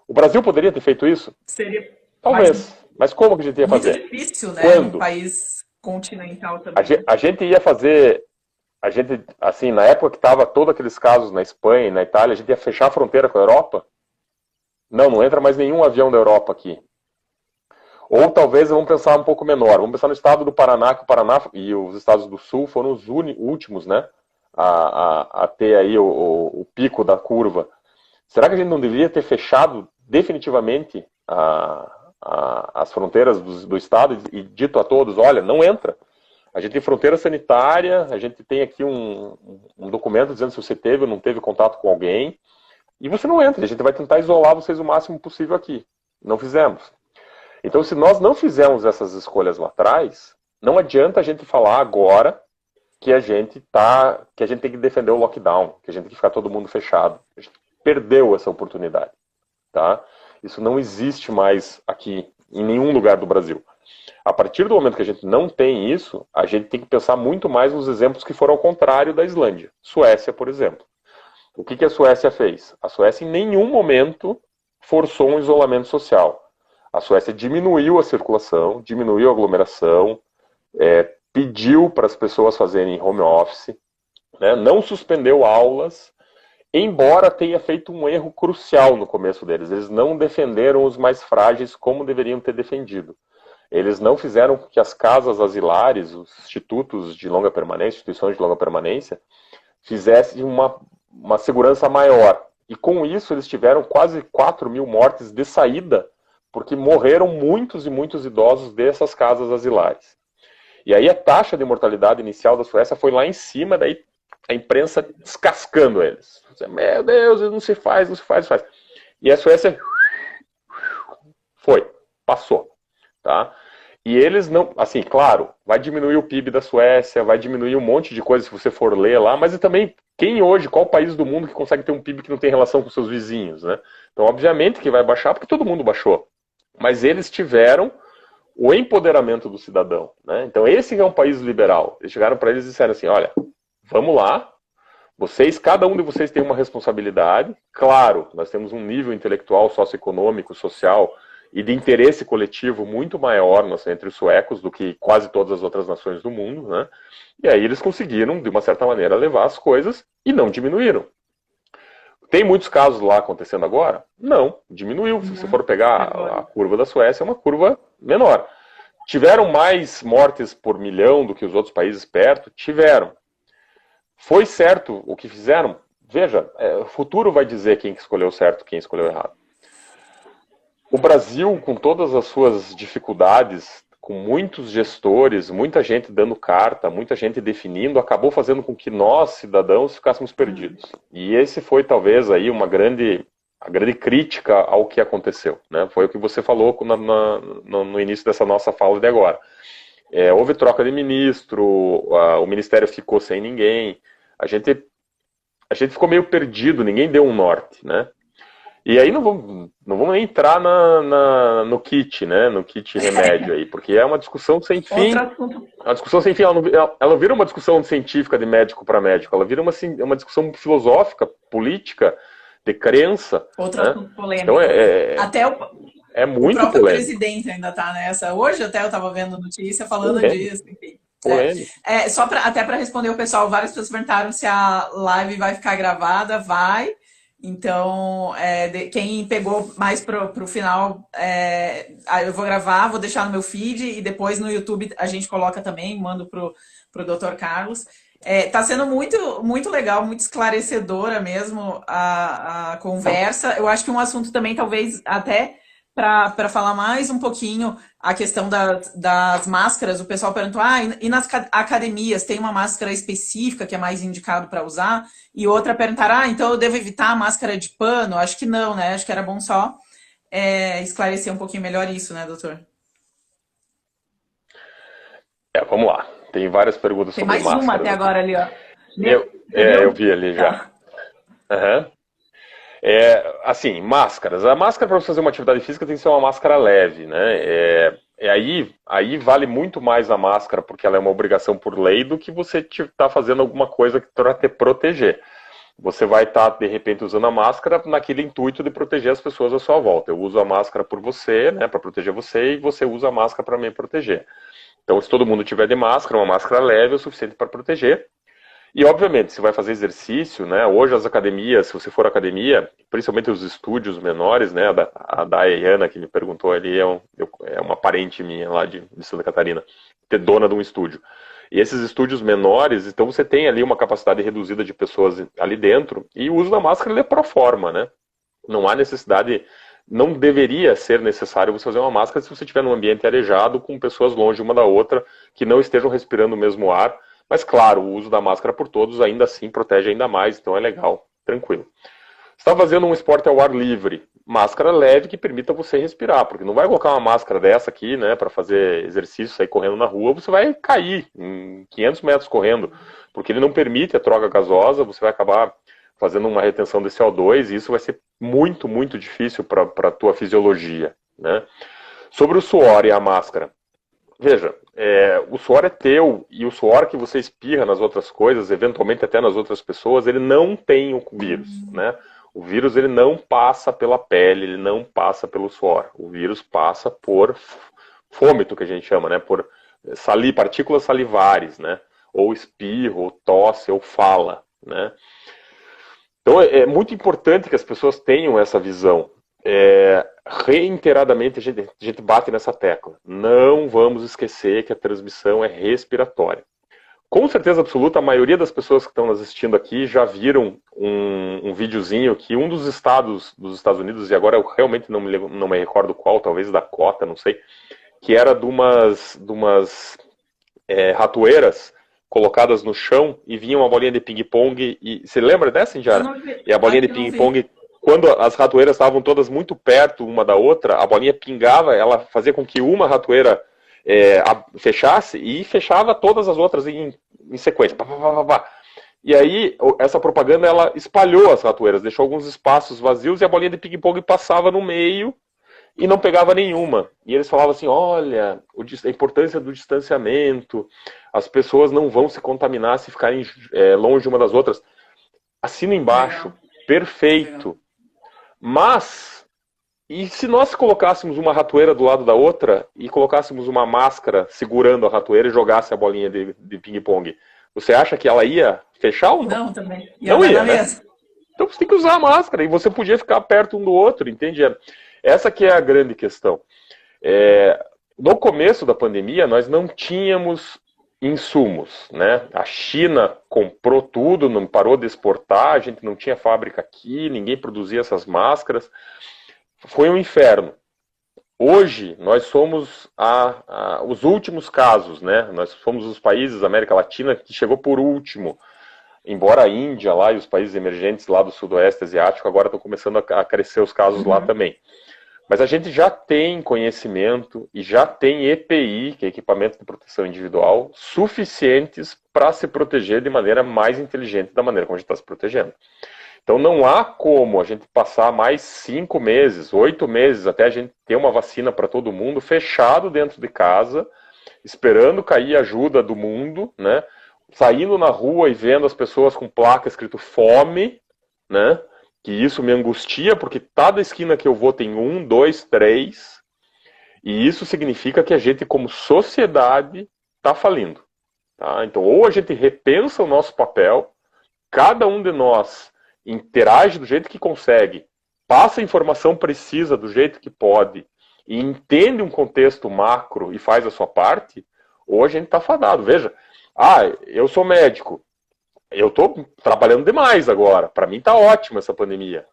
O Brasil poderia ter feito isso? Seria mais, Talvez. Mas como que a gente ia muito fazer? difícil, né? Num Quando? país continental também, né? A gente ia fazer, assim, na época que estava todos aqueles casos na Espanha e na Itália, a gente ia fechar a fronteira com a Europa? Não entra mais nenhum avião da Europa aqui. Ou talvez vamos pensar um pouco menor. Vamos pensar no estado do Paraná, que o Paraná e os estados do Sul foram os últimos, né, a ter aí o pico da curva. Será que a gente não deveria ter fechado definitivamente as fronteiras do estado e dito a todos, olha, não entra. A gente tem fronteira sanitária, a gente tem aqui um documento dizendo se você teve ou não teve contato com alguém, e você não entra. A gente vai tentar isolar vocês o máximo possível aqui. Não fizemos. Então, se nós não fizermos essas escolhas lá atrás, não adianta a gente falar agora que a gente tem que defender o lockdown, que a gente tem que ficar todo mundo fechado. A gente perdeu essa oportunidade, tá? Isso não existe mais aqui, em nenhum lugar do Brasil. A partir do momento que a gente não tem isso, a gente tem que pensar muito mais nos exemplos que foram ao contrário da Islândia. Suécia, por exemplo. O que a Suécia fez? A Suécia em nenhum momento forçou um isolamento social. A Suécia diminuiu a circulação, diminuiu a aglomeração, pediu para as pessoas fazerem home office, né, não suspendeu aulas, embora tenha feito um erro crucial no começo deles. Eles não defenderam os mais frágeis como deveriam ter defendido. Eles não fizeram com que as casas asilares, os institutos de longa permanência, instituições de longa permanência, fizessem uma segurança maior. E com isso eles tiveram quase 4 mil mortes de saída, porque morreram muitos e muitos idosos dessas casas asilares. E aí a taxa de mortalidade inicial da Suécia foi lá em cima, daí a imprensa descascando eles. Meu Deus, não se faz. E a Suécia passou. Tá? E eles não, assim, claro, vai diminuir o PIB da Suécia, vai diminuir um monte de coisa se você for ler lá, mas também, qual país do mundo que consegue ter um PIB que não tem relação com seus vizinhos, né? Então, obviamente que vai baixar, porque todo mundo baixou. Mas eles tiveram o empoderamento do cidadão, né? Então, esse é um país liberal. Eles chegaram para eles e disseram assim, olha, vamos lá, cada um de vocês tem uma responsabilidade. Claro, nós temos um nível intelectual, socioeconômico, social e de interesse coletivo muito maior entre os suecos do que quase todas as outras nações do mundo, né? E aí eles conseguiram, de uma certa maneira, levar as coisas e não diminuíram. Tem muitos casos lá acontecendo agora? Não, diminuiu. Se você for pegar a curva da Suécia, é uma curva menor. Tiveram mais mortes por milhão do que os outros países perto? Tiveram. Foi certo o que fizeram? Veja, o futuro vai dizer quem escolheu certo e quem escolheu errado. O Brasil, com todas as suas dificuldades, com muitos gestores, muita gente dando carta, muita gente definindo, acabou fazendo com que nós, cidadãos, ficássemos perdidos. E esse foi, talvez, aí a grande crítica ao que aconteceu, né? Foi o que você falou no início dessa nossa fala de agora. Houve troca de ministro, o ministério ficou sem ninguém, a gente ficou meio perdido, ninguém deu um norte, né? E aí não vamos nem entrar no kit, né? No kit remédio aí, porque é uma discussão sem fim. Uma discussão sem fim, ela vira uma discussão científica de médico para médico, ela vira uma discussão filosófica, política, de crença. Outro né? assunto polêmico. Então até é muito o próprio polêmico. Presidente ainda está nessa. Hoje até eu estava vendo notícia falando disso, enfim. Só até para responder o pessoal, várias pessoas perguntaram se a live vai ficar gravada. Vai. Então, quem pegou mais pro final, eu vou gravar, vou deixar no meu feed e depois no YouTube a gente coloca também, mando pro Dr. Carlos. Tá sendo muito, muito legal, muito esclarecedora mesmo a conversa. Eu acho que um assunto também, talvez, até para falar mais um pouquinho, a questão das máscaras. O pessoal perguntou, e nas academias tem uma máscara específica que é mais indicado para usar? E outra perguntaram, então eu devo evitar a máscara de pano? Acho que não, né? Acho que era bom só esclarecer um pouquinho melhor isso, né, doutor? Vamos lá. Tem várias perguntas sobre máscara. Tem mais uma até agora ali, ó. Eu vi ali já. Uhum. Assim, máscaras. A máscara para você fazer uma atividade física tem que ser uma máscara leve, né? aí vale muito mais a máscara, porque ela é uma obrigação por lei, do que você tá fazendo alguma coisa para te proteger. Você vai estar, de repente, usando a máscara naquele intuito de proteger as pessoas à sua volta. Eu uso a máscara por você, né, para proteger você, e você usa a máscara para me proteger. Então, se todo mundo tiver de máscara, uma máscara leve é o suficiente para proteger. E, obviamente, se vai fazer exercício, né, hoje as academias, se você for à academia, principalmente os estúdios menores, né, a Dayana, que me perguntou ali, é uma parente minha lá de Santa Catarina, dona de um estúdio. E esses estúdios menores, então você tem ali uma capacidade reduzida de pessoas ali dentro, e o uso da máscara ele é pro forma, né? Não há necessidade, não deveria ser necessário você fazer uma máscara se você estiver num ambiente arejado, com pessoas longe uma da outra, que não estejam respirando o mesmo ar. Mas claro, o uso da máscara por todos ainda assim protege ainda mais, então é legal, tranquilo. Você está fazendo um esporte ao ar livre, máscara leve que permita você respirar, porque não vai colocar uma máscara dessa aqui, né, para fazer exercício, sair correndo na rua, você vai cair em 500 metros correndo, porque ele não permite a troca gasosa, você vai acabar fazendo uma retenção de CO2 e isso vai ser muito, muito difícil para a tua fisiologia, né? Sobre o suor e a máscara, veja, o suor é teu, e o suor que você espirra nas outras coisas, eventualmente até nas outras pessoas, ele não tem o vírus, né? O vírus ele não passa pela pele, ele não passa pelo suor. O vírus passa por fômito, que a gente chama, né? Por partículas salivares, né? Ou espirro, ou tosse, ou fala, né? Então é muito importante que as pessoas tenham essa visão. Reiteradamente a gente bate nessa tecla. Não vamos esquecer que a transmissão é respiratória. Com certeza absoluta, a maioria das pessoas que estão nos assistindo aqui já viram um videozinho que um dos estados dos Estados Unidos, e agora eu realmente não me recordo qual, talvez Dakota, não sei, que era de umas ratoeiras colocadas no chão e vinha uma bolinha de ping-pong. E você lembra dessa, Indiara? E a bolinha de ping-pong, quando as ratoeiras estavam todas muito perto uma da outra, a bolinha pingava, ela fazia com que uma ratoeira fechasse e fechava todas as outras em sequência. Pá, pá, pá, pá. E aí, essa propaganda ela espalhou as ratoeiras, deixou alguns espaços vazios e a bolinha de ping-pong passava no meio e não pegava nenhuma. E eles falavam assim, olha, a importância do distanciamento, as pessoas não vão se contaminar se ficarem longe uma das outras. Assina embaixo, perfeito. Mas, e se nós colocássemos uma ratoeira do lado da outra e colocássemos uma máscara segurando a ratoeira e jogasse a bolinha de ping-pong, você acha que ela ia fechar ou não? Não, também. Não ia, né? Então você tem que usar a máscara e você podia ficar perto um do outro, entende? Essa que é a grande questão. No começo da pandemia, nós não tínhamos insumos, né? A China comprou tudo, não parou de exportar, a gente não tinha fábrica aqui, ninguém produzia essas máscaras. Foi um inferno. Hoje, nós somos os últimos casos, né? Nós somos os países da América Latina que chegou por último. Embora a Índia lá e os países emergentes lá do sudoeste asiático agora estão começando a crescer os casos lá também. Mas a gente já tem conhecimento e já tem EPI, que é equipamento de proteção individual, suficientes para se proteger de maneira mais inteligente da maneira como a gente está se protegendo. Então não há como a gente passar mais 5 meses, 8 meses, até a gente ter uma vacina para todo mundo, fechado dentro de casa, esperando cair a ajuda do mundo, né? Saindo na rua e vendo as pessoas com placa escrito fome, né? Que isso me angustia, porque cada esquina que eu vou tem 1, 2, 3, e isso significa que a gente, como sociedade, está falindo. Tá? Então, ou a gente repensa o nosso papel, cada um de nós interage do jeito que consegue, passa a informação precisa do jeito que pode, e entende um contexto macro e faz a sua parte, ou a gente está fadado. Veja, eu sou médico, eu estou trabalhando demais agora. Para mim está ótima essa pandemia.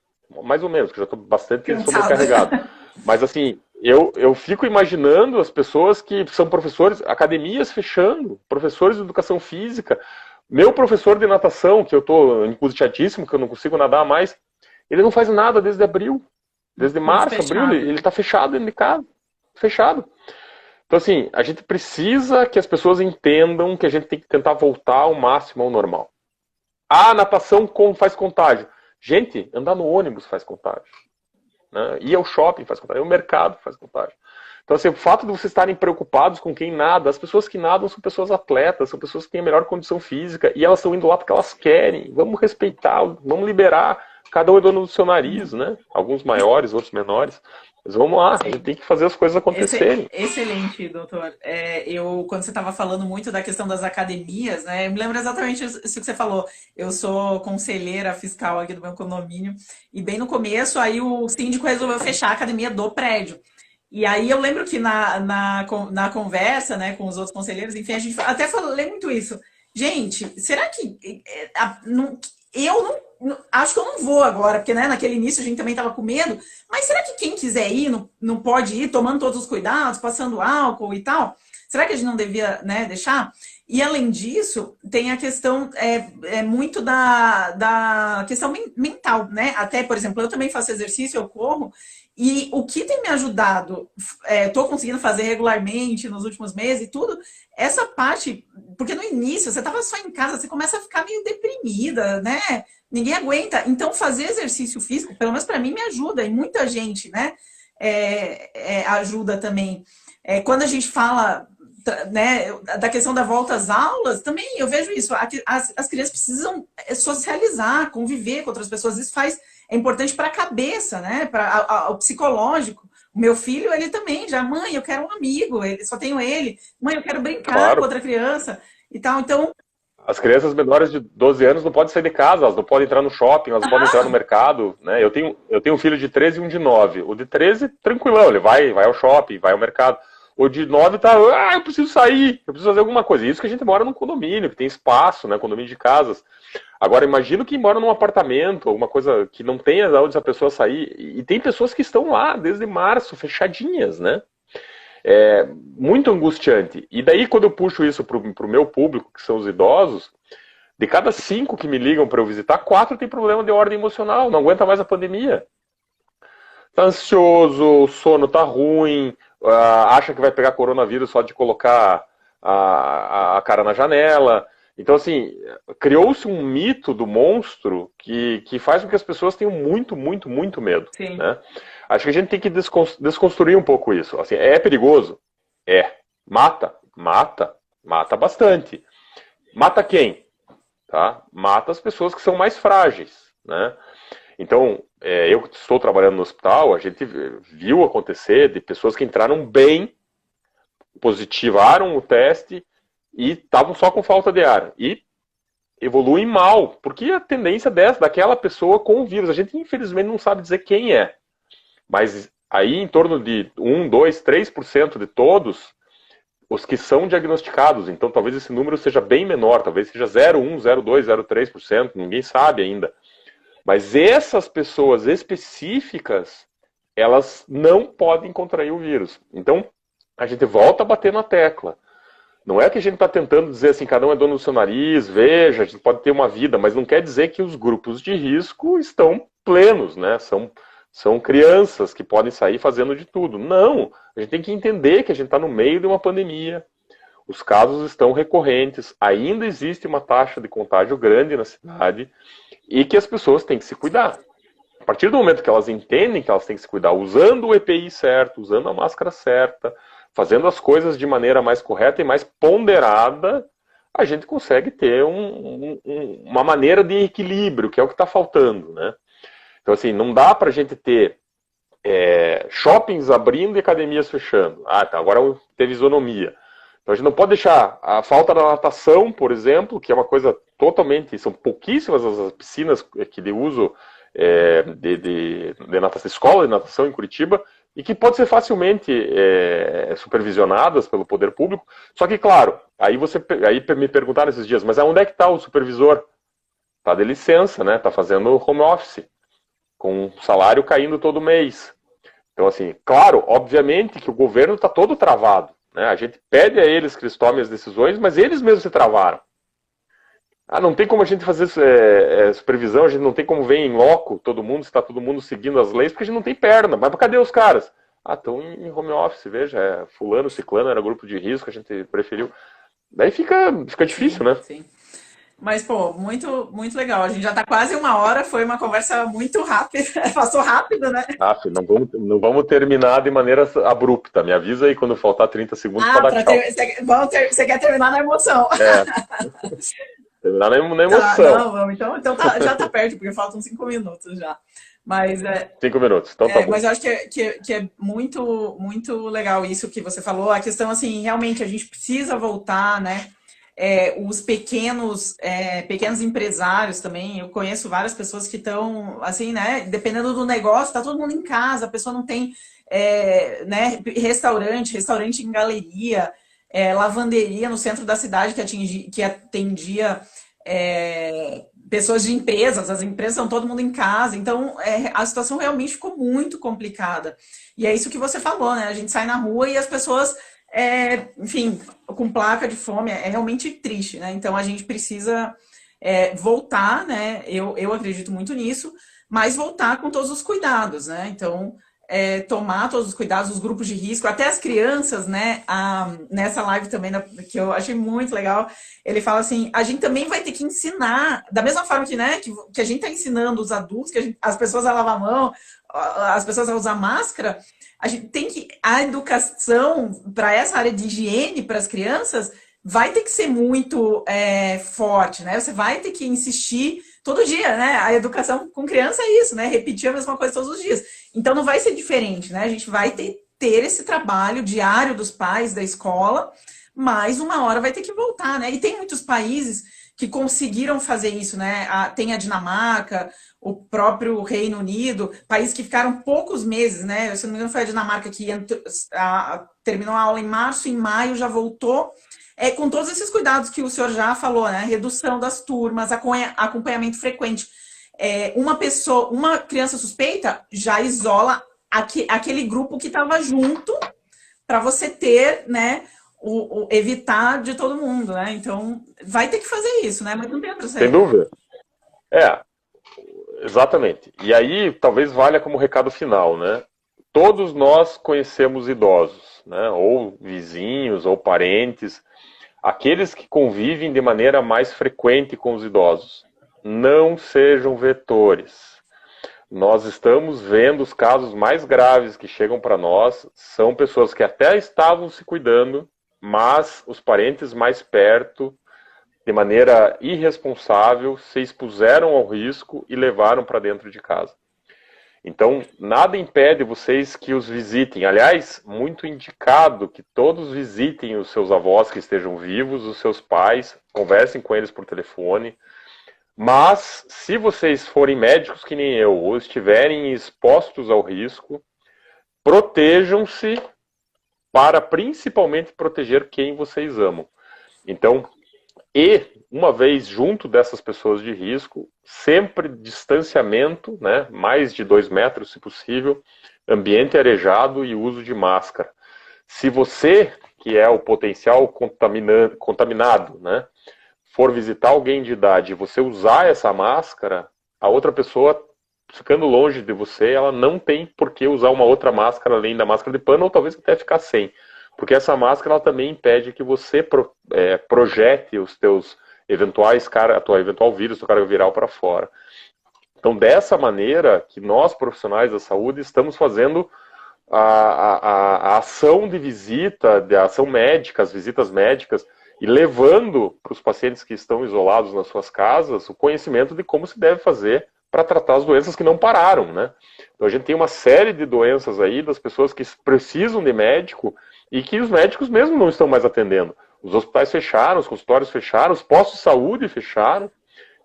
Mais ou menos, porque eu já estou bastante sobrecarregado. Mas assim, eu fico imaginando as pessoas que são professores, academias fechando, professores de educação física. Meu professor de natação, que eu estou angustiadíssimo, que eu não consigo nadar mais, ele não faz nada desde abril. Desde março, abril, ele está fechado dentro de casa. Fechado. Então assim, a gente precisa que as pessoas entendam que a gente tem que tentar voltar ao máximo ao normal. A natação faz contágio. Gente, andar no ônibus faz contágio. Né? Ir ao shopping faz contágio. Ir ao mercado faz contágio. Então, assim, o fato de vocês estarem preocupados com quem nada, as pessoas que nadam são pessoas atletas, são pessoas que têm a melhor condição física, e elas estão indo lá porque elas querem. Vamos respeitar, vamos liberar. Cada um é dono do seu nariz, né? Alguns maiores, outros menores. Mas vamos lá, a gente tem que fazer as coisas acontecerem. Excelente, doutor. Quando você estava falando muito da questão das academias, né? Eu me lembro exatamente isso que você falou. Eu sou conselheira fiscal aqui do meu condomínio, e bem no começo, aí o síndico resolveu fechar a academia do prédio. E aí eu lembro que na conversa, né, com os outros conselheiros, enfim, a gente até falei muito isso. Gente, será que eu acho que eu não vou agora, porque né, naquele início a gente também estava com medo, mas será que quem quiser ir não pode ir tomando todos os cuidados, passando álcool e tal? Será que a gente não devia, né, deixar? E além disso, tem a questão muito da questão mental, né? Até, por exemplo, eu também faço exercício, eu corro, e o que tem me ajudado, estou conseguindo fazer regularmente nos últimos meses e tudo, essa parte, porque no início você estava só em casa, você começa a ficar meio deprimida, né? Ninguém aguenta. Então, fazer exercício físico, pelo menos para mim, me ajuda, e muita gente, né, ajuda também. Quando a gente fala, né, da questão da volta às aulas, também eu vejo isso. As crianças precisam socializar, conviver com outras pessoas. Isso é importante para a cabeça, né, para o psicológico. O meu filho, ele também já, mãe, eu quero um amigo, só tenho ele. Mãe, eu quero brincar com outra criança e tal. Então, as crianças menores de 12 anos não podem sair de casa, elas não podem entrar no shopping, elas não podem entrar no mercado, né? Eu tenho um filho de 13 e um de 9. O de 13, tranquilão, ele vai ao shopping, vai ao mercado. O de 9 tá, eu preciso sair, eu preciso fazer alguma coisa. Isso que a gente mora num condomínio, que tem espaço, né? Condomínio de casas. Agora, imagino que mora num apartamento, alguma coisa que não tenha onde a pessoa sair. E tem pessoas que estão lá desde março, fechadinhas, né? É muito angustiante. E daí, quando eu puxo isso para o meu público, que são os idosos, de cada 5 que me ligam para eu visitar, 4 tem problema de ordem emocional, não aguenta mais a pandemia. Tá ansioso, o sono tá ruim, acha que vai pegar coronavírus só de colocar a cara na janela. Então, assim, criou-se um mito do monstro que faz com que as pessoas tenham muito, muito, muito medo. sim. Né? Acho que a gente tem que desconstruir um pouco isso. Assim, é perigoso? Mata bastante. Mata quem? Tá? Mata as pessoas que são mais frágeis. Né? Então, eu que estou trabalhando no hospital, a gente viu acontecer de pessoas que entraram bem, positivaram o teste e estavam só com falta de ar. E evoluem mal, porque a tendência daquela pessoa com o vírus, a gente infelizmente não sabe dizer quem é. Mas aí em torno de 1, 2, 3% de todos os que são diagnosticados. Então talvez esse número seja bem menor, talvez seja 0,1, 0,2, 0,3%, ninguém sabe ainda. Mas essas pessoas específicas, elas não podem contrair o vírus. Então a gente volta a bater na tecla. Não é que a gente está tentando dizer assim, cada um é dono do seu nariz, veja, a gente pode ter uma vida, mas não quer dizer que os grupos de risco estão plenos, né? São crianças que podem sair fazendo de tudo. Não, a gente tem que entender que a gente está no meio de uma pandemia, os casos estão recorrentes, ainda existe uma taxa de contágio grande na cidade e que as pessoas têm que se cuidar. A partir do momento que elas entendem que elas têm que se cuidar, usando o EPI certo, usando a máscara certa, fazendo as coisas de maneira mais correta e mais ponderada, a gente consegue ter uma maneira de equilíbrio, que é o que está faltando, né? Então, assim, não dá para a gente ter shoppings abrindo e academias fechando. Tá, agora teve isonomia. Então, a gente não pode deixar a falta da natação, por exemplo, que é uma coisa totalmente... São pouquíssimas as piscinas que de uso de natação, escola de natação em Curitiba, e que pode ser facilmente supervisionadas pelo poder público. Só que, claro, aí me perguntaram esses dias, mas onde é que está o supervisor? Está de licença, né? Está fazendo home office, com o salário caindo todo mês. Então, assim, claro, obviamente que o governo está todo travado. Né? A gente pede a eles que eles tomem as decisões, mas eles mesmos se travaram. Não tem como a gente fazer supervisão, a gente não tem como ver em loco todo mundo, se está todo mundo seguindo as leis, porque a gente não tem perna. Mas cadê os caras? Estão em home office, veja, fulano, ciclano, era grupo de risco, a gente preferiu. Daí fica difícil, sim, né? Sim. Mas, pô, muito legal. A gente já tá quase uma hora, foi uma conversa muito rápida, passou rápido, né? Ah, filho, não vamos terminar de maneira abrupta. Me avisa aí quando faltar 30 segundos Ah, para dar tchau. você quer terminar na emoção. É, terminar na Tá, emoção. não, vamos. Então já tá perto, porque faltam 5 minutos já. Mas, 5 minutos, então tá bom. mas eu acho que é muito legal isso que você falou. A questão, assim, realmente a gente precisa voltar, né? Os pequenos empresários também. Eu conheço várias pessoas que estão, assim, né? Dependendo do negócio, tá todo mundo em casa, a pessoa não tem, né? Restaurante em galeria, lavanderia no centro da cidade que atendia pessoas de empresas, as empresas estão todo mundo em casa, então a situação realmente ficou muito complicada. E é isso que você falou, né? A gente sai na rua e as pessoas, enfim, com placa de fome, é realmente triste, né? Então a gente precisa voltar, né? Eu acredito muito nisso, mas voltar com todos os cuidados, né? Então, tomar todos os cuidados, os grupos de risco, até as crianças, né? Nessa live também, que eu achei muito legal, ele fala assim: a gente também vai ter que ensinar, da mesma forma que, né, que a gente está ensinando os adultos, as pessoas a lavar a mão, as pessoas a usar máscara, a gente tem que. A educação para essa área de higiene para as crianças vai ter que ser muito forte, né? Você vai ter que insistir todo dia, né? A educação com criança é isso, né? Repetir a mesma coisa todos os dias. Então não vai ser diferente, né? A gente vai ter esse trabalho diário dos pais da escola, mas uma hora vai ter que voltar, né? E tem muitos países que conseguiram fazer isso, né? Tem a Dinamarca, o próprio Reino Unido, países que ficaram poucos meses, né? Se não me engano, foi a Dinamarca que terminou a aula em março, em maio já voltou. Com todos esses cuidados que o senhor já falou, né? Redução das turmas, acompanhamento frequente. Uma criança suspeita já isola aquele grupo que estava junto para você ter, né? Evitar de todo mundo, né? Então, vai ter que fazer isso, né? Mas não tem outra Sem saída. dúvida. É, exatamente. E aí, talvez valha como recado final, né? Todos nós conhecemos idosos, né? Ou vizinhos, ou parentes, aqueles que convivem de maneira mais frequente com os idosos. Não sejam vetores. Nós estamos vendo os casos mais graves que chegam para nós, são pessoas que até estavam se cuidando, mas os parentes mais perto, de maneira irresponsável, se expuseram ao risco e levaram para dentro de casa. Então, nada impede vocês que os visitem. Aliás, muito indicado que todos visitem os seus avós que estejam vivos, os seus pais, conversem com eles por telefone. Mas, se vocês forem médicos que nem eu, ou estiverem expostos ao risco, protejam-se para principalmente proteger quem vocês amam. Então, uma vez junto dessas pessoas de risco, sempre distanciamento, né, mais de 2 metros se possível, ambiente arejado e uso de máscara. Se você, que é o potencial contaminado, né, for visitar alguém de idade e você usar essa máscara, a outra pessoa, ficando longe de você, ela não tem por que usar uma outra máscara além da máscara de pano, ou talvez até ficar sem. Porque essa máscara ela também impede que você projete os teus a tua eventual vírus, a carga viral para fora. Então, dessa maneira que nós, profissionais da saúde, estamos fazendo a ação de visita, a ação médica, as visitas médicas, e levando para os pacientes que estão isolados nas suas casas o conhecimento de como se deve fazer para tratar as doenças que não pararam, né? Então a gente tem uma série de doenças aí das pessoas que precisam de médico e que os médicos mesmo não estão mais atendendo. Os hospitais fecharam, os consultórios fecharam, os postos de saúde fecharam.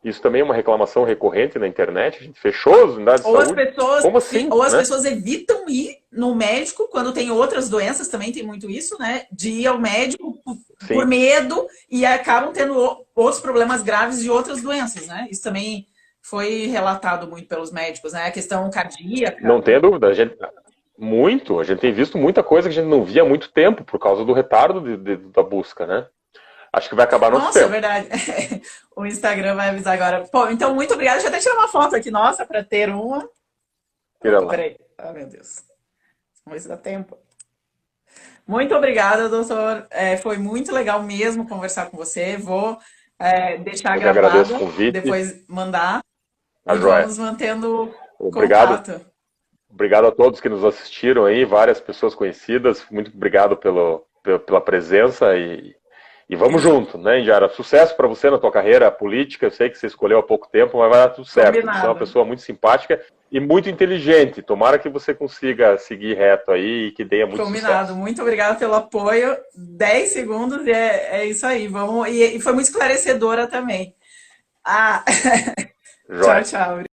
Isso também é uma reclamação recorrente na internet. A gente fechou as unidades de saúde. Como assim? Ou as pessoas evitam ir no médico quando tem outras doenças, também tem muito isso, né? De ir ao médico por medo e acabam tendo outros problemas graves de outras doenças, né? Isso também foi relatado muito pelos médicos, né? A questão cardíaca. Não tem dúvida. A gente tem visto muita coisa que a gente não via há muito tempo por causa do retardo da busca, né? Acho que vai acabar nosso tempo. Nossa, é verdade. O Instagram vai avisar agora. Pô, então, muito obrigada. Deixa eu até tirar uma foto aqui, nossa, para ter uma. Tira lá. Peraí. Ah, meu Deus. Vamos ver se dá tempo. Muito obrigada, doutor. Foi muito legal mesmo conversar com você. Vou deixar Eu que agradeço o gravada, convite. depois mandar Tá e joia. vamos mantendo Obrigado. contato. Obrigado a todos que nos assistiram aí, várias pessoas conhecidas. Muito obrigado pela presença e vamos junto, né, Indiara? Sucesso para você na tua carreira política. Eu sei que você escolheu há pouco tempo, mas vai dar tudo certo. Combinado. Você é uma pessoa muito simpática e muito inteligente. Tomara que você consiga seguir reto aí e que dê muito Combinado. sucesso. Muito obrigada pelo apoio. 10 segundos e é isso aí. Vamos, e foi muito esclarecedora também. Ah, Joia. tchau, tchau.